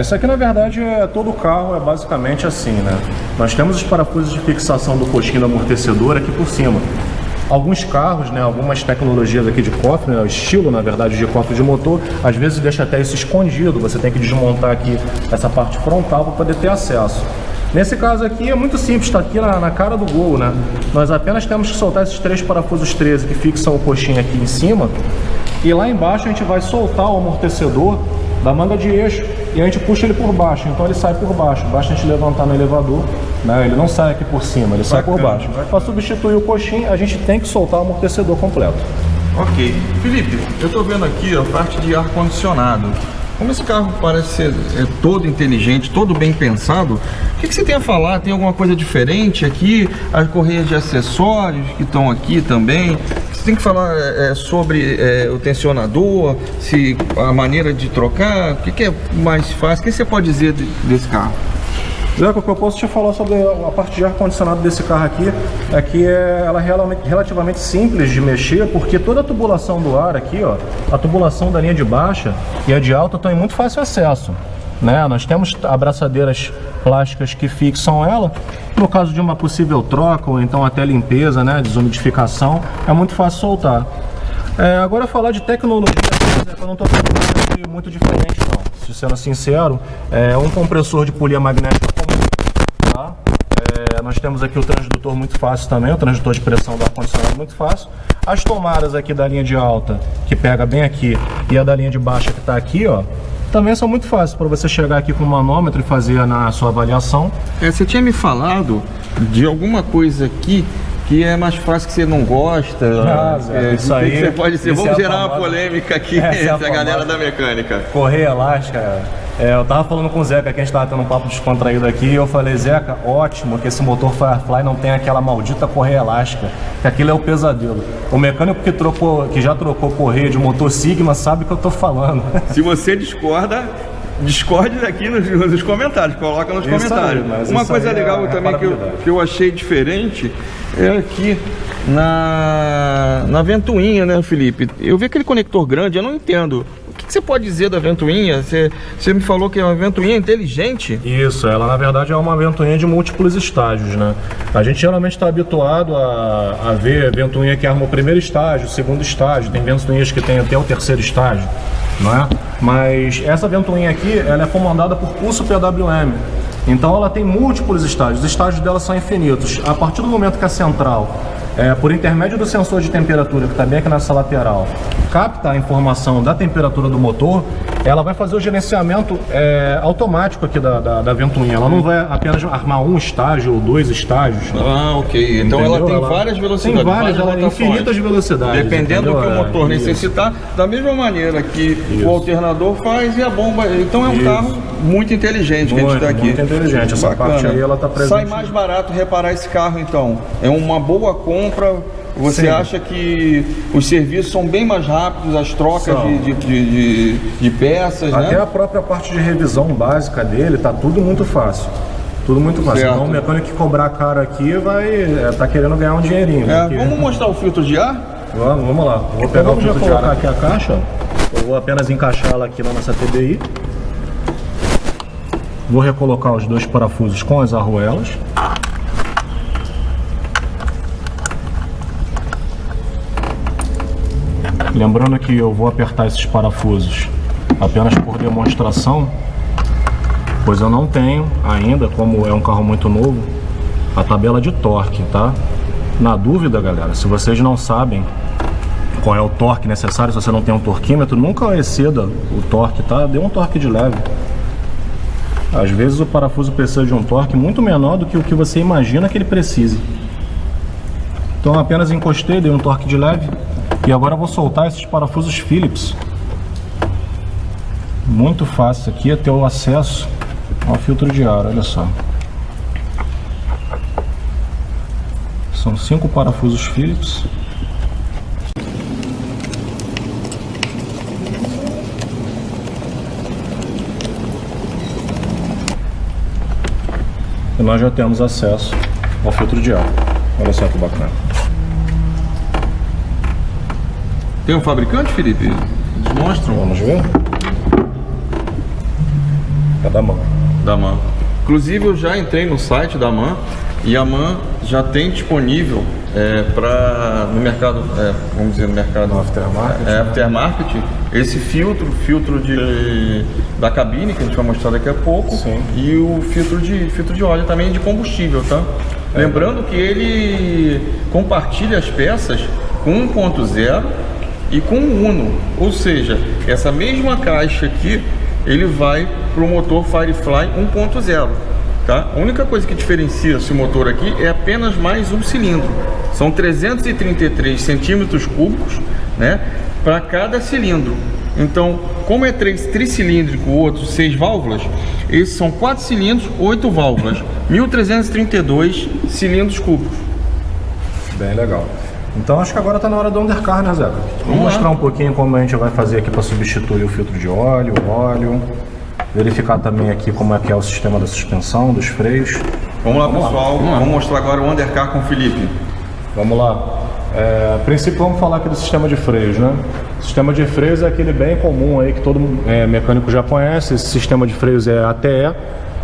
Isso aqui na verdade todo carro é basicamente assim, né? Nós temos os parafusos de fixação do coxinho do amortecedor aqui por cima. Alguns carros, né, algumas tecnologias aqui de cofre, né, o estilo, na verdade, de cofre de motor, às vezes deixa até isso escondido. Você tem que desmontar aqui essa parte frontal para poder ter acesso. Nesse caso aqui é muito simples, está aqui na cara do Gol, né? Nós apenas temos que soltar esses 3 parafusos 13 que fixam o coxinho aqui em cima. E lá embaixo a gente vai soltar o amortecedor da manga de eixo e a gente puxa ele por baixo, então ele sai por baixo. Basta a gente levantar no elevador, né? Ele não sai aqui por cima, ele sai por baixo. Para substituir o coxinho, a gente tem que soltar o amortecedor completo. Ok. Felipe, eu estou vendo aqui a parte de ar-condicionado. Como esse carro parece ser todo inteligente, todo bem pensado, o que você tem a falar? Tem alguma coisa diferente aqui? As correias de acessórios que estão aqui também? Você tem que falar sobre o tensionador, se a maneira de trocar, o que é mais fácil? O que você pode dizer desse carro? Zeca, o que eu posso te falar sobre a parte de ar-condicionado desse carro aqui é que ela é relativamente simples de mexer, porque toda a tubulação do ar aqui, ó, a tubulação da linha de baixa e a de alta estão em muito fácil acesso, né? Nós temos abraçadeiras plásticas que fixam ela. No caso de uma possível troca ou então até limpeza, né, desumidificação, é muito fácil soltar. Agora falar de tecnologia, eu não estou falando muito diferente não, se sendo sincero. Um compressor de polia magnética comum, tá? Nós temos aqui o transdutor muito fácil também, o transdutor de pressão do ar-condicionado muito fácil. As tomadas aqui da linha de alta, que pega bem aqui, e a da linha de baixa que está aqui, ó, também são muito fáceis para você chegar aqui com o manômetro e fazer na sua avaliação. Você tinha me falado de alguma coisa aqui que é mais fácil que você não gosta. Isso aí. Você pode ser. Vamos gerar uma polêmica aqui entre a galera da mecânica. Correia elástica. Eu tava falando com o Zeca que a gente tava tendo um papo descontraído aqui e eu falei, Zeca, ótimo que esse motor Firefly não tem aquela maldita correia elástica, que aquilo é o pesadelo. O mecânico que já trocou correia de motor Sigma sabe o que eu tô falando. Se você discorde aqui nos comentários, coloca nos comentários. Uma coisa legal também que eu achei diferente é aqui na ventoinha, né, Felipe? Eu vi aquele conector grande, eu não entendo. O que que você pode dizer da ventoinha? Você me falou que é uma ventoinha inteligente. Isso, ela na verdade é uma ventoinha de múltiplos estágios, né? A gente geralmente está habituado a ver ventoinha que arma o primeiro estágio, o segundo estágio, tem ventoinhas que tem até o terceiro estágio, não é? Mas essa ventoinha aqui, ela é comandada por pulso PWM. Então ela tem múltiplos estágios, os estágios dela são infinitos. A partir do momento que a central, por intermédio do sensor de temperatura que está bem aqui nessa lateral, capta a informação da temperatura do motor, ela vai fazer o gerenciamento automático aqui da ventoinha. Ela não vai apenas armar um estágio ou dois estágios. Ah, ok. Então ela tem várias velocidades. Tem várias infinitas velocidades. Dependendo do que o motor necessitar, da mesma maneira que o alternador faz e a bomba. Então é um carro muito inteligente que a gente está aqui. Muito inteligente. Essa parte aí ela está presente. Sai mais barato reparar esse carro então. É uma boa compra. Você acha que os serviços são bem mais rápidos, as trocas de peças, até né? a própria parte de revisão básica dele, tá tudo muito fácil. Tudo muito fácil. Certo. Então o mecânico que cobrar caro aqui vai tá querendo ganhar um dinheirinho. Vamos mostrar o filtro de ar? Vamos lá. Vou pegar o filtro de ar aqui a caixa. Eu vou apenas encaixá-la aqui na nossa TBI. Vou recolocar os dois parafusos com as arruelas. Lembrando que eu vou apertar esses parafusos apenas por demonstração, pois eu não tenho ainda, como é um carro muito novo, a tabela de torque, tá? Na dúvida, galera, se vocês não sabem qual é o torque necessário, se você não tem um torquímetro, nunca exceda o torque, tá? Dê um torque de leve. Às vezes o parafuso precisa de um torque muito menor do que o que você imagina que ele precise. Então apenas encostei, dei um torque de leve. E agora eu vou soltar esses parafusos Phillips. Muito fácil aqui é ter o acesso ao filtro de ar, olha só. São 5 parafusos Phillips. E nós já temos acesso ao filtro de ar. Olha só que bacana. Tem um fabricante, Felipe? Eles mostram? Vamos ver? É da MAN. Da MAN. Inclusive eu já entrei no site da MAN e a MAN já tem disponível no mercado, vamos dizer, no mercado aftermarket, esse filtro da cabine que a gente vai mostrar daqui a pouco. Sim. E o filtro de óleo também de combustível, tá? Lembrando que ele compartilha as peças com 1.0 e com o Uno, ou seja, essa mesma caixa aqui, ele vai para o motor Firefly 1.0, tá? A única coisa que diferencia esse motor aqui é apenas mais um cilindro. São 333 centímetros cúbicos, né, para cada cilindro. Então, como é tricilíndrico, o outro 6 válvulas, esses são 4 cilindros, 8 válvulas, 1.332 cilindros cúbicos. Bem legal. Então acho que agora está na hora do undercar, né, Zeca? Vamos mostrar um pouquinho como a gente vai fazer aqui para substituir o filtro de óleo, o óleo. Verificar também aqui como é que é o sistema da suspensão, dos freios. Vamos lá, pessoal. Vamos mostrar agora o undercar com o Felipe. Vamos lá. A princípio vamos falar aqui do sistema de freios, né? O sistema de freios é aquele bem comum aí que todo mecânico já conhece. Esse sistema de freios é ATE.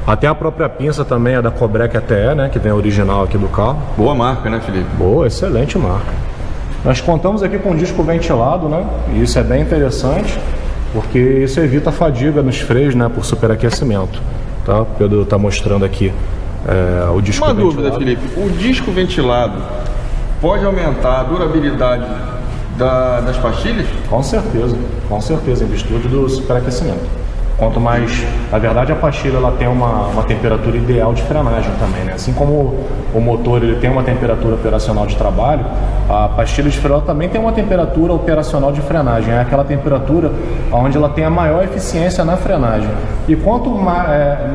Até a própria pinça também é da Cobrec ATE, né? Que vem a original aqui do carro. Boa marca, né, Felipe? Boa, excelente marca. Nós contamos aqui com um disco ventilado, né? E isso é bem interessante, porque isso evita a fadiga nos freios, né? Por superaquecimento, tá? O Pedro está mostrando aqui o disco ventilado. Uma dúvida, Felipe. O disco ventilado pode aumentar a durabilidade das pastilhas? Com certeza, em virtude do superaquecimento. Quanto mais, na verdade, a pastilha ela tem uma temperatura ideal de frenagem também, né? Assim como o motor ele tem uma temperatura operacional de trabalho, a pastilha de freio também tem uma temperatura operacional de frenagem. É aquela temperatura onde ela tem a maior eficiência na frenagem. E quanto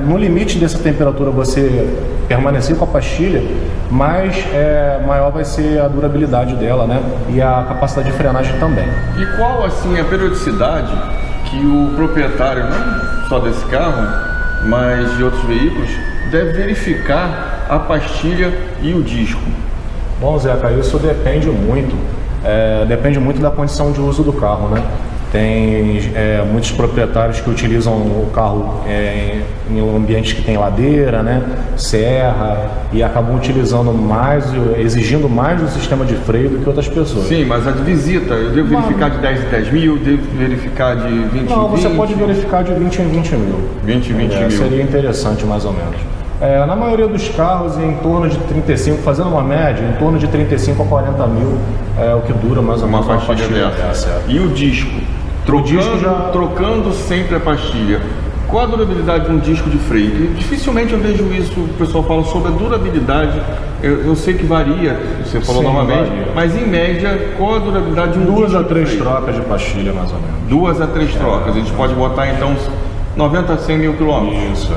no limite dessa temperatura você permanecer com a pastilha, maior vai ser a durabilidade dela, né? E a capacidade de frenagem também. E qual, assim, a periodicidade que o proprietário, não só desse carro, mas de outros veículos, deve verificar a pastilha e o disco? Bom, Zeca, isso depende muito da condição de uso do carro, né? Tem muitos proprietários que utilizam o carro em ambientes que tem ladeira, né, serra, e acabam utilizando mais, exigindo mais do sistema de freio do que outras pessoas. Sim, mas a de visita, eu devo verificar de 10 em 10 mil, devo verificar de 20 em 20? Não, você pode verificar de 20 em 20 mil. 20 em 20 mil. Seria interessante, mais ou menos. Na maioria dos carros, em torno de 35, fazendo uma média, em torno de 35 a 40 mil é o que dura mais ou menos uma pastilha dessa. E o disco? Trocando sempre a pastilha. Qual a durabilidade de um disco de freio? Dificilmente eu vejo isso, o pessoal fala sobre a durabilidade. Eu sei que varia, você falou novamente, mas em média, qual a durabilidade de um disco? 2 a 3 trocas de pastilha, mais ou menos. 2 a 3 trocas. A gente pode botar então 90 a 100 mil quilômetros. Isso,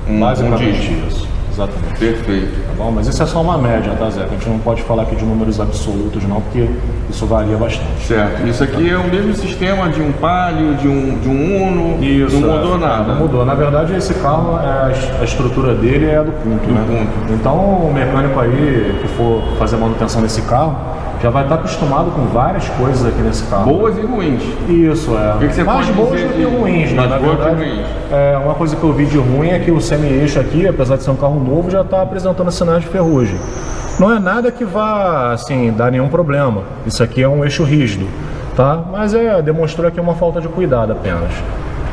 basicamente isso. Exatamente. Perfeito. Tá bom? Mas isso é só uma média, tá, Zé? A gente não pode falar aqui de números absolutos, não, porque isso varia bastante. Certo. Isso aqui é o mesmo sistema de um Palio, de um Uno, isso, não mudou nada. Não mudou. Na verdade, esse carro, a estrutura dele é do ponto, né? Então, o mecânico aí que for fazer manutenção nesse carro, já vai estar acostumado com várias coisas aqui nesse carro. Boas e ruins. Isso, O que você mais pode boas dizer do que ruins, né? Na verdade, uma coisa que eu vi de ruim é que o semi-eixo aqui, apesar de ser um carro novo, já está apresentando sinais de ferrugem. Não é nada que vá, assim, dar nenhum problema. Isso aqui é um eixo rígido, tá? Mas demonstrou aqui uma falta de cuidado apenas.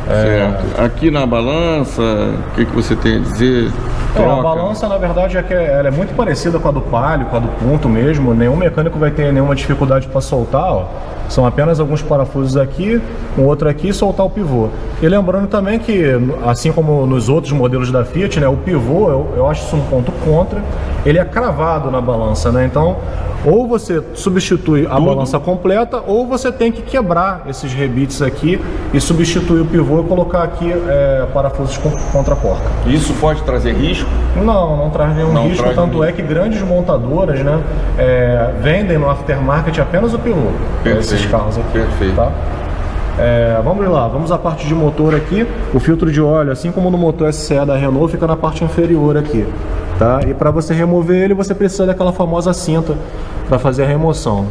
Certo. Aqui na balança, o que você tem a dizer? A balança, na verdade, ela é muito parecida com a do Palio, com a do Punto mesmo. Nenhum mecânico vai ter nenhuma dificuldade para soltar, ó. São apenas alguns parafusos aqui, um outro aqui, e soltar o pivô. E lembrando também que, assim como nos outros modelos da Fiat, né, o pivô, eu acho isso um ponto contra, ele é cravado na balança, né? Então, ou você substitui a balança completa, ou você tem que quebrar esses rebites aqui e substituir o pivô e colocar aqui parafusos contra a porta. Isso pode trazer risco? Não traz nenhum risco, tanto é que grandes montadoras, né, vendem no aftermarket apenas o pivô. Esses carros aqui. Perfeito. Tá? Vamos lá, vamos à parte de motor aqui. O filtro de óleo, assim como no motor SCE da Renault, fica na parte inferior aqui, tá? E para você remover ele, você precisa daquela famosa cinta para fazer a remoção.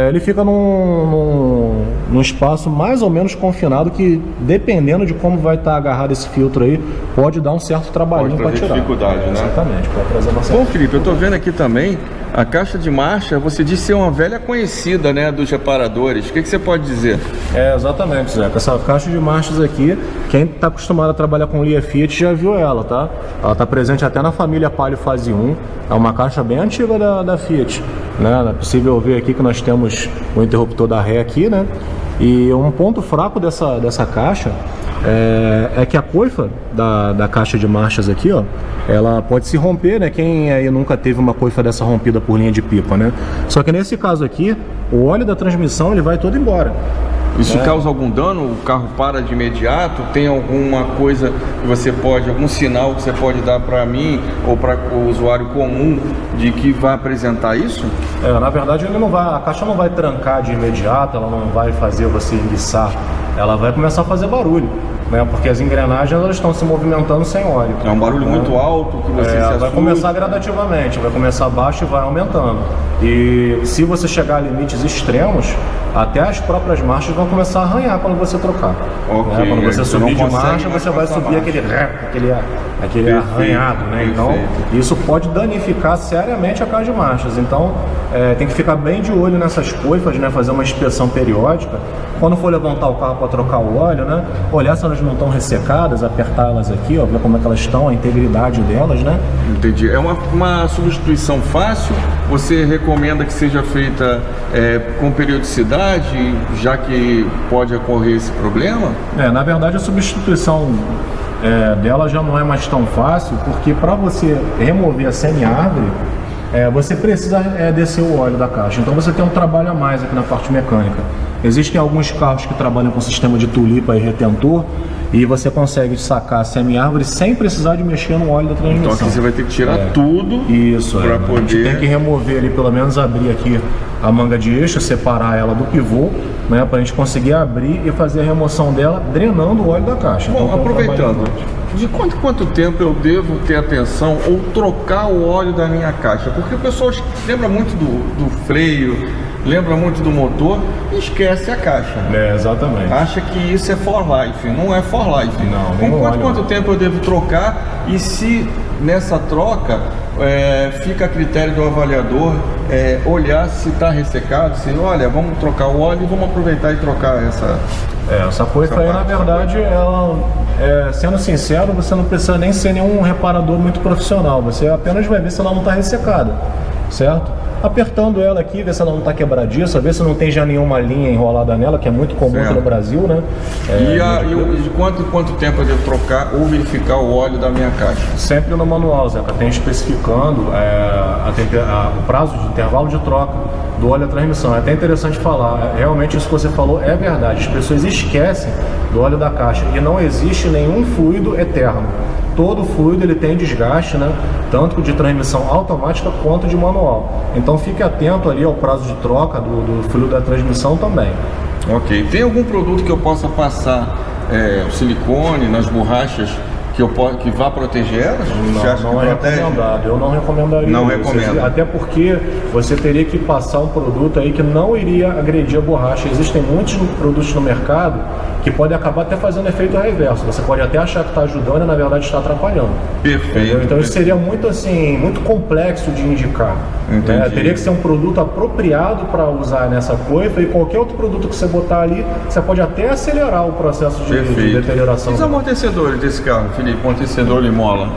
Ele fica num espaço mais ou menos confinado que, dependendo de como vai estar agarrado esse filtro aí, pode dar um certo trabalhinho para tirar. Dificuldade, né? Exatamente, pode trazer bastante. Bom, Felipe, eu estou vendo aqui também a caixa de marcha, você disse ser uma velha conhecida, né, dos reparadores. O que você pode dizer? Exatamente, Zé. Essa caixa de marchas aqui, quem está acostumado a trabalhar com linha Fiat já viu ela, tá? Ela está presente até na família Palio Fase 1. É uma caixa bem antiga da Fiat, né? É possível ver aqui que nós temos o interruptor da ré aqui, né? E um ponto fraco dessa caixa é que a coifa da caixa de marchas aqui, ó, ela pode se romper, né? Quem aí nunca teve uma coifa dessa rompida por linha de pipa, né? Só que nesse caso aqui, o óleo da transmissão ele vai todo embora. Isso causa algum dano? O carro para de imediato? Tem alguma coisa que você pode, algum sinal que você pode dar para mim ou para o usuário comum de que vai apresentar isso? Na verdade, a caixa não vai trancar de imediato, ela não vai fazer você enguiçar, ela vai começar a fazer barulho, né? Porque as engrenagens elas estão se movimentando sem óleo. É um barulho muito alto que você se assusta. Vai começar gradativamente, vai começar baixo e vai aumentando. E se você chegar a limites extremos, até as próprias marchas vão começar a arranhar quando você trocar. Okay, quando você subir de marcha, você vai subir aquele arranhado, né? Então, isso pode danificar seriamente a caixa de marchas. Então, tem que ficar bem de olho nessas coifas, né? Fazer uma inspeção periódica. Quando for levantar o carro para trocar o óleo, né? Olhar se elas não estão ressecadas, apertar elas aqui, ó, ver como é que elas estão, a integridade delas, né? Entendi. É uma substituição fácil? Você recomenda que seja feita com periodicidade, já que pode ocorrer esse problema? Na verdade, a substituição dela já não é mais tão fácil, porque para você remover a semi-árvore, você precisa descer o óleo da caixa. Então você tem um trabalho a mais aqui na parte mecânica. Existem alguns carros que trabalham com sistema de tulipa e retentor, e você consegue sacar a semi-árvore sem precisar de mexer no óleo da transmissão. Então aqui você vai ter que tirar tudo. Isso, para poder... A gente tem que remover ali, pelo menos abrir aqui a manga de eixo, separar ela do pivô, né, para a gente conseguir abrir e fazer a remoção dela, drenando o óleo da caixa. Bom, então, aproveitando, de quanto tempo eu devo ter atenção ou trocar o óleo da minha caixa? Porque o pessoal lembra muito do freio, lembra muito do motor, esquece a caixa. Exatamente. Acha que isso é for life, não é for life. Não, Com quanto tempo eu devo trocar e se nessa troca fica a critério do avaliador olhar se está ressecado, se olha, vamos trocar o óleo e vamos aproveitar e trocar essa coisa aí, na verdade, ela, sendo sincero, você não precisa nem ser nenhum reparador muito profissional, você apenas vai ver se ela não está ressecada, certo? Apertando ela aqui, ver se ela não está quebradiça, ver se não tem já nenhuma linha enrolada nela, que é muito comum aqui no Brasil, né? E de quanto tempo eu devo trocar ou verificar o óleo da minha caixa? Sempre no manual, Zeca, tem especificando o prazo de intervalo de troca do óleo da transmissão. É até interessante falar, realmente isso que você falou é verdade, as pessoas esquecem do óleo da caixa e não existe nenhum fluido eterno. Todo fluido ele tem desgaste, né? Tanto de transmissão automática quanto de manual. Então fique atento ali ao prazo de troca do fluido da transmissão também. Ok. Tem algum produto que eu possa passar o silicone nas borrachas que vá proteger elas? Não é recomendado. Eu não recomendaria. Não recomendo. Até porque você teria que passar um produto aí que não iria agredir a borracha. Existem muitos produtos no mercado que podem acabar até fazendo efeito reverso. Você pode até achar que está ajudando e na verdade está atrapalhando. Perfeito. Então isso seria muito assim, muito complexo de indicar. Teria que ser um produto apropriado para usar nessa coifa, e qualquer outro produto que você botar ali, você pode até acelerar o processo de deterioração. E os amortecedores desse carro, Felipe? Amortecedor e mola?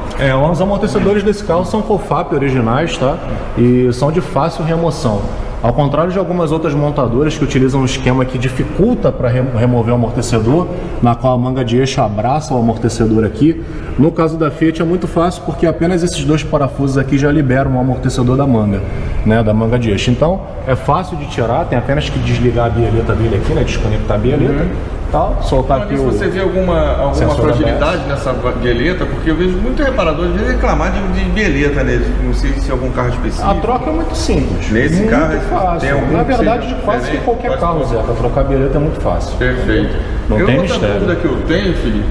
Os amortecedores desse carro são COFAP originais, tá? E são de fácil remoção. Ao contrário de algumas outras montadoras que utilizam um esquema que dificulta para remover o amortecedor, na qual a manga de eixo abraça o amortecedor aqui, no caso da Fiat é muito fácil porque apenas esses dois parafusos aqui já liberam o amortecedor da manga, né, da manga de eixo. Então é fácil de tirar, tem apenas que desligar a bieleta dele aqui, né, desconectar a bieleta. Soltar aqui você vê alguma fragilidade nessa bieleta, porque eu vejo muito reparador às vezes reclamar de bieleta nele, não sei se é algum carro específico. A troca é muito simples. Nesse muito carro fácil. Na verdade, de quase que qualquer carro, Zé, para trocar bieleta é muito fácil. Perfeito. Não tem outra dúvida que eu tenho, Felipe,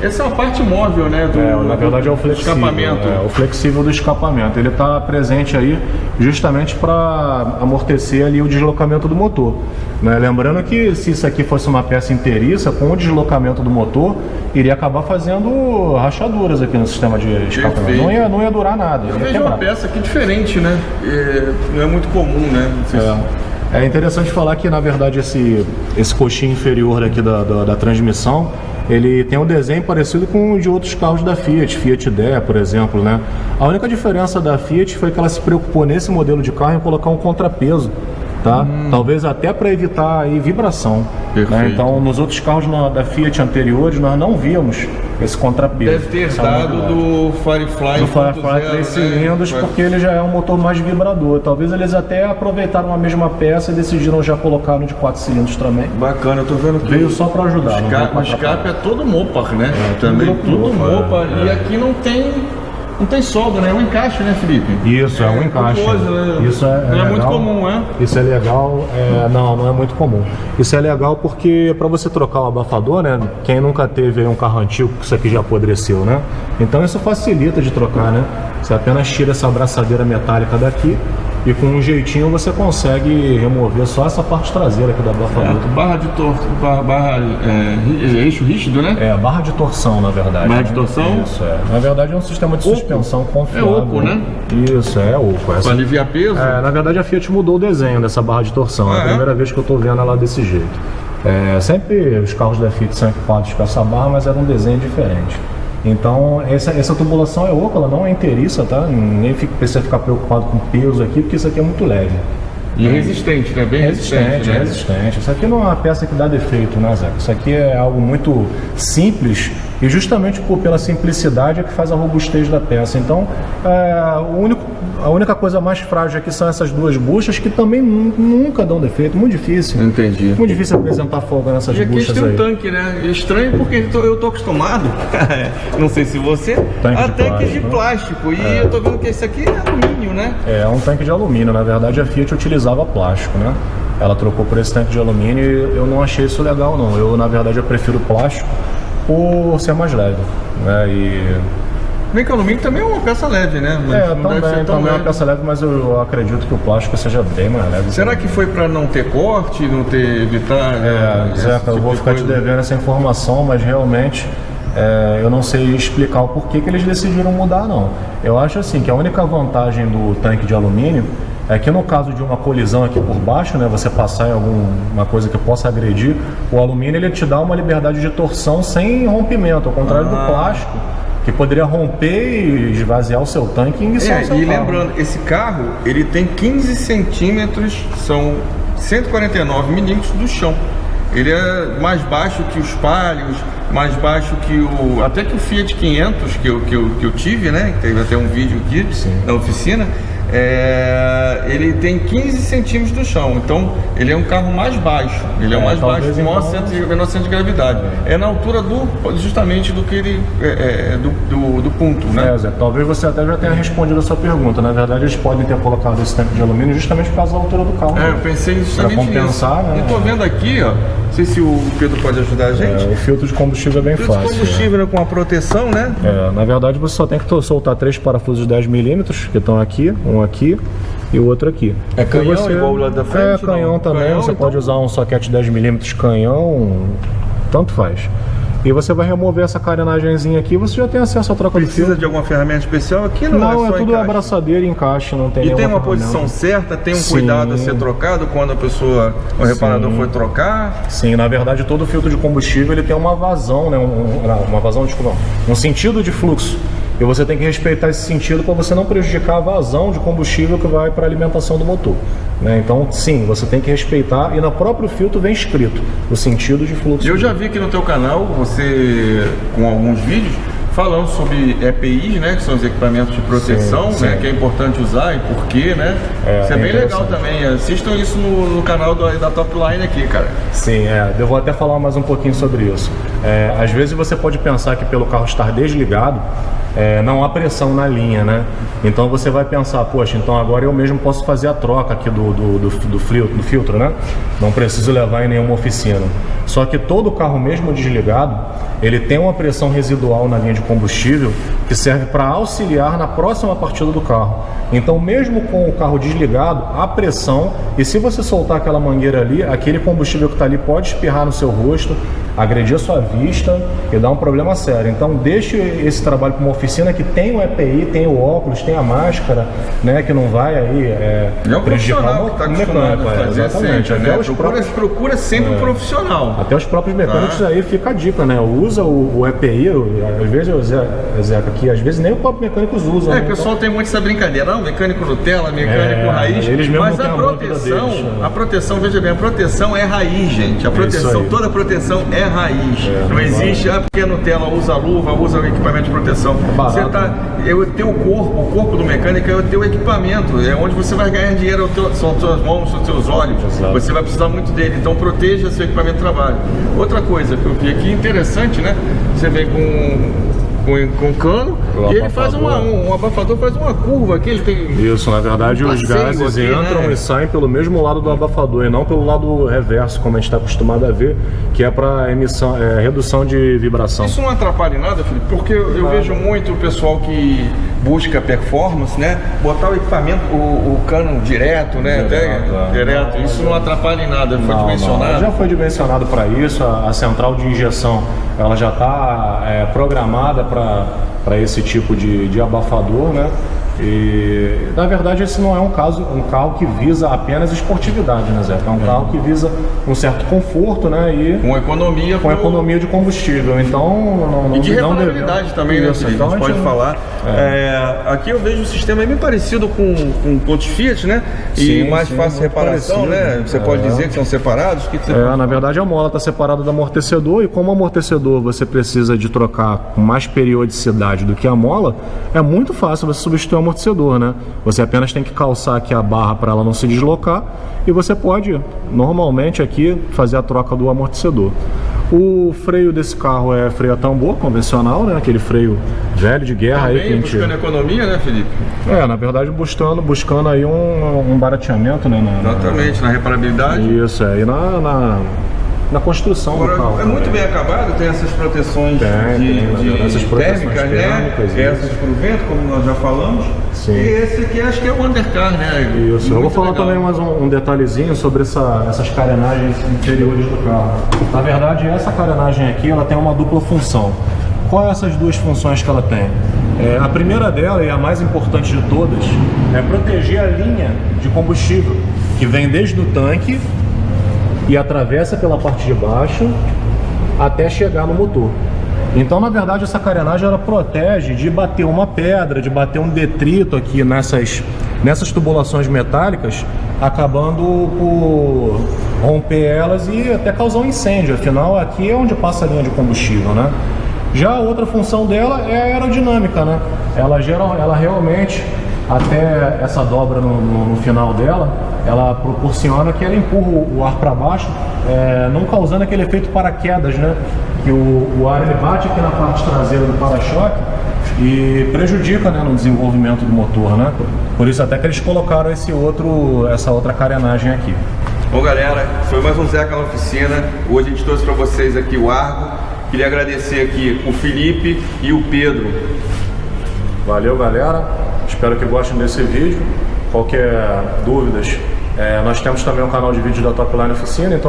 essa é uma parte móvel, né? Na verdade é o flexível. Escapamento. O flexível do escapamento. Ele está presente aí justamente para amortecer ali o deslocamento do motor. Né? Lembrando que se isso aqui fosse uma peça inteiriça, com o deslocamento do motor, iria acabar fazendo rachaduras aqui no sistema de escapamento. Não ia durar nada. Eu vejo uma peça aqui diferente, né? Não é muito comum, né? É interessante falar que, na verdade, esse coxinho inferior aqui da transmissão, ele tem um desenho parecido com o de outros carros da Fiat Idea, por exemplo, né? A única diferença da Fiat foi que ela se preocupou nesse modelo de carro em colocar um contrapeso, tá? Talvez até para evitar aí vibração. Né? Então, nos outros carros da Fiat anteriores, nós não víamos esse contrapeso. Deve ter dado do Firefly. Do Firefly 3 cilindros, porque ele já é um motor mais vibrador. Talvez eles até aproveitaram a mesma peça e decidiram já colocar no de 4 cilindros também. Bacana, eu tô vendo que veio só para ajudar. O escape é todo Mopar, né? Também tudo Mopar. E aqui não tem solda, né? É um encaixe, né, Felipe? Isso, é um encaixe. Isso não é muito comum, né? Isso é legal. Não é muito comum. Isso é legal porque para você trocar o abafador, né? Quem nunca teve aí um carro antigo, que isso aqui já apodreceu, né? Então isso facilita de trocar, né? Você apenas tira essa abraçadeira metálica daqui e com um jeitinho você consegue remover só essa parte traseira aqui do abafador. Eixo rígido, né? Barra de torção, na verdade. Barra de torção? Isso, Na verdade é um sistema de suspensão confiável. É oco, né? Isso, é oco. Para aliviar peso? Na verdade a Fiat mudou o desenho dessa barra de torção. É a primeira vez que eu estou vendo ela desse jeito. Sempre os carros da Fiat são equipados com essa barra, mas era um desenho diferente. Então essa tubulação é oca, ela não é inteiriça, tá? Nem precisa ficar preocupado com peso aqui, porque isso aqui é muito leve. E resistente, né? Bem resistente. Resistente. Isso aqui não é uma peça que dá defeito, né, Zé? Isso aqui é algo muito simples e justamente pela simplicidade é que faz a robustez da peça. Então, a única coisa mais frágil aqui são essas duas buchas que também nunca dão defeito. Muito difícil. Entendi. Muito difícil apresentar folga nessas buchas aí. E aqui tem um tanque, né? Estranho porque eu tô acostumado, não sei se você, tanque de plástico. E eu tô vendo que esse aqui é alumínio, né? É um tanque de alumínio. Na verdade, a Fiat utilizava plástico, né? Ela trocou por esse tanque de alumínio e eu não achei isso legal, não. Na verdade, eu prefiro plástico por ser mais leve, né? Bem que o alumínio também é uma peça leve, né? Mas não deve ser tão também é uma leve. peça leve, mas eu acredito que o plástico seja bem mais leve. Será que foi para não ter corte, não ter evitar? Zeca, eu vou ficar te devendo essa informação, mas realmente eu não sei explicar o porquê que eles decidiram mudar, não. Eu acho assim que a única vantagem do tanque de alumínio é que no caso de uma colisão aqui por baixo, né, você passar em alguma coisa que possa agredir, o alumínio ele te dá uma liberdade de torção sem rompimento, ao contrário do plástico, que poderia romper e esvaziar o seu tanque e iniciar o seu e carro. lembrando, esse carro ele tem 15 centímetros, são 149 milímetros do chão. Ele é mais baixo que os Palios, mais baixo que até que o Fiat 500 que eu tive, né? Teve até um vídeo aqui na oficina. Ele tem 15 centímetros do chão, então ele é um carro mais baixo. Ele é o mais baixo, com menor centro de gravidade. É na altura justamente do que ele do ponto, né? Zé, talvez você até já tenha respondido a sua pergunta. Na verdade, eles podem ter colocado esse tanque de alumínio justamente por causa da altura do carro. Eu pensei justamente pra compensar, nisso. Né? E tô vendo aqui, ó. Não sei se o Pedro pode ajudar a gente. O filtro de combustível é bem fácil. O filtro de combustível, né, com a proteção, né? Na verdade, você só tem que soltar 3 parafusos de 10 milímetros, que estão aqui, um aqui e o outro aqui. É canhão igual o lado da frente? Canhão não? Também, canhão, você então... pode usar um soquete 10 milímetros canhão, tanto faz. E você vai remover essa carenagemzinha aqui, você já tem acesso à troca de fio. Precisa de alguma ferramenta especial aqui? Não, é só tudo abraçadeira e encaixe, não tem. E tem uma posição certa, tem um cuidado a ser trocado quando o reparador for trocar? Sim, na verdade todo filtro de combustível ele tem uma vazão, né? Um sentido de fluxo. E você tem que respeitar esse sentido para você não prejudicar a vazão de combustível que vai para a alimentação do motor. Né? Então, sim, você tem que respeitar e no próprio filtro vem escrito o sentido de fluxo. Eu já vi aqui no teu canal, você com alguns vídeos, falando sobre EPIs, né, que são os equipamentos de proteção, né, que é importante usar e por quê, né? Isso é bem legal também. Assistam isso no canal da Top Line aqui, cara. Sim, eu vou até falar mais um pouquinho sobre isso. Às vezes você pode pensar que pelo carro estar desligado, não há pressão na linha, né? Então você vai pensar, poxa, então agora eu mesmo posso fazer a troca aqui do filtro, né? Não preciso levar em nenhuma oficina. Só que todo carro mesmo desligado, ele tem uma pressão residual na linha de combustível que serve para auxiliar na próxima partida do carro. Então mesmo com o carro desligado, há pressão e se você soltar aquela mangueira ali, aquele combustível que está ali pode espirrar no seu rosto, agredir a sua vista e dar um problema sério. Então deixe esse trabalho para uma oficina que tem o EPI, tem o óculos, tem a máscara, né, que não vai aí prejudicar o mecânico. Exatamente. Sempre, né? Procura sempre um profissional. Até os próprios mecânicos aí fica a dica, né? Usa o EPI, às vezes Zeca, aqui, às vezes nem o próprio mecânicos usam. O pessoal tem muito essa brincadeira, mecânico Nutella, mecânico raiz, mas a proteção, veja bem, a proteção é raiz, gente. A proteção, toda a proteção é raiz. Não existe, porque a Nutella usa luva, usa o equipamento de proteção. O teu corpo, o corpo do mecânico é o teu equipamento, é onde você vai ganhar dinheiro, são as tuas mãos, são os teus olhos. Você vai precisar muito dele, então proteja seu equipamento de trabalho. Outra coisa que eu vi aqui, interessante, né? Você vem com cano e ele faz um abafador, faz uma curva aqui, ele tem... Isso, na verdade os gases aqui, entram, né, e saem pelo mesmo lado do abafador e não pelo lado reverso, como a gente está acostumado a ver, que é para redução de vibração. Isso não atrapalha em nada, Felipe? Porque eu vejo muito o pessoal que busca performance, né? Botar o equipamento, o cano direto, né? Direto. Isso não atrapalha em nada, foi dimensionado? Já foi dimensionado para isso, a central de injeção ela já está programada para esse tipo de abafador, né? E na verdade esse não é um carro que visa apenas esportividade, né, Zé? É um carro que visa um certo conforto, né? E com economia de combustível. Então e de reparabilidade também, né? Então a gente pode falar. Aqui eu vejo um sistema bem parecido com pontos Fiat, né? E mais fácil reparação, né? Você pode dizer que são separados? Na verdade a mola está separada do amortecedor e como o amortecedor você precisa de trocar com mais periodicidade do que a mola, é muito fácil você substituir o amortecedor, né? Você apenas tem que calçar aqui a barra para ela não se deslocar e você pode normalmente aqui fazer a troca do amortecedor. O freio desse carro é freio a tambor convencional, né? Aquele freio velho de guerra também, aí que a gente... buscando economia, né, Felipe? Na verdade buscando aí um barateamento, né? Exatamente, na reparabilidade. Isso, e na construção Agora, do carro. é muito também. bem acabado, tem essas proteções essas proteções térmicas, né? térmicas, Essas para o vento, como nós já falamos. Sim. E esse aqui acho que é o undercar, né? Isso, eu vou falar legal. também mais um detalhezinho sobre essas carenagens interiores do carro. Na verdade, essa carenagem aqui, ela tem uma dupla função. Qual é essas duas funções que ela tem? A primeira dela, e a mais importante de todas, é proteger a linha de combustível, que vem desde o tanque e atravessa pela parte de baixo até chegar no motor. Então, na verdade, essa carenagem ela protege de bater uma pedra, de bater um detrito aqui nessas tubulações metálicas, acabando por romper elas e até causar um incêndio. Afinal, aqui é onde passa a linha de combustível, né? Já a outra função dela é a aerodinâmica, né? Ela realmente, até essa dobra no final dela, ela proporciona que ela empurra o ar para baixo, não causando aquele efeito paraquedas, né? Que o ar ele bate aqui na parte traseira do para-choque e prejudica, né, no desenvolvimento do motor, né? Por isso até que eles colocaram essa outra carenagem aqui. Bom, galera, foi mais um Zeca na Oficina. Hoje a gente trouxe para vocês aqui o Argo. Queria agradecer aqui o Felipe e o Pedro. Valeu, galera. Espero que gostem desse vídeo. Qualquer dúvidas, nós temos também um canal de vídeo da Topline Oficina, então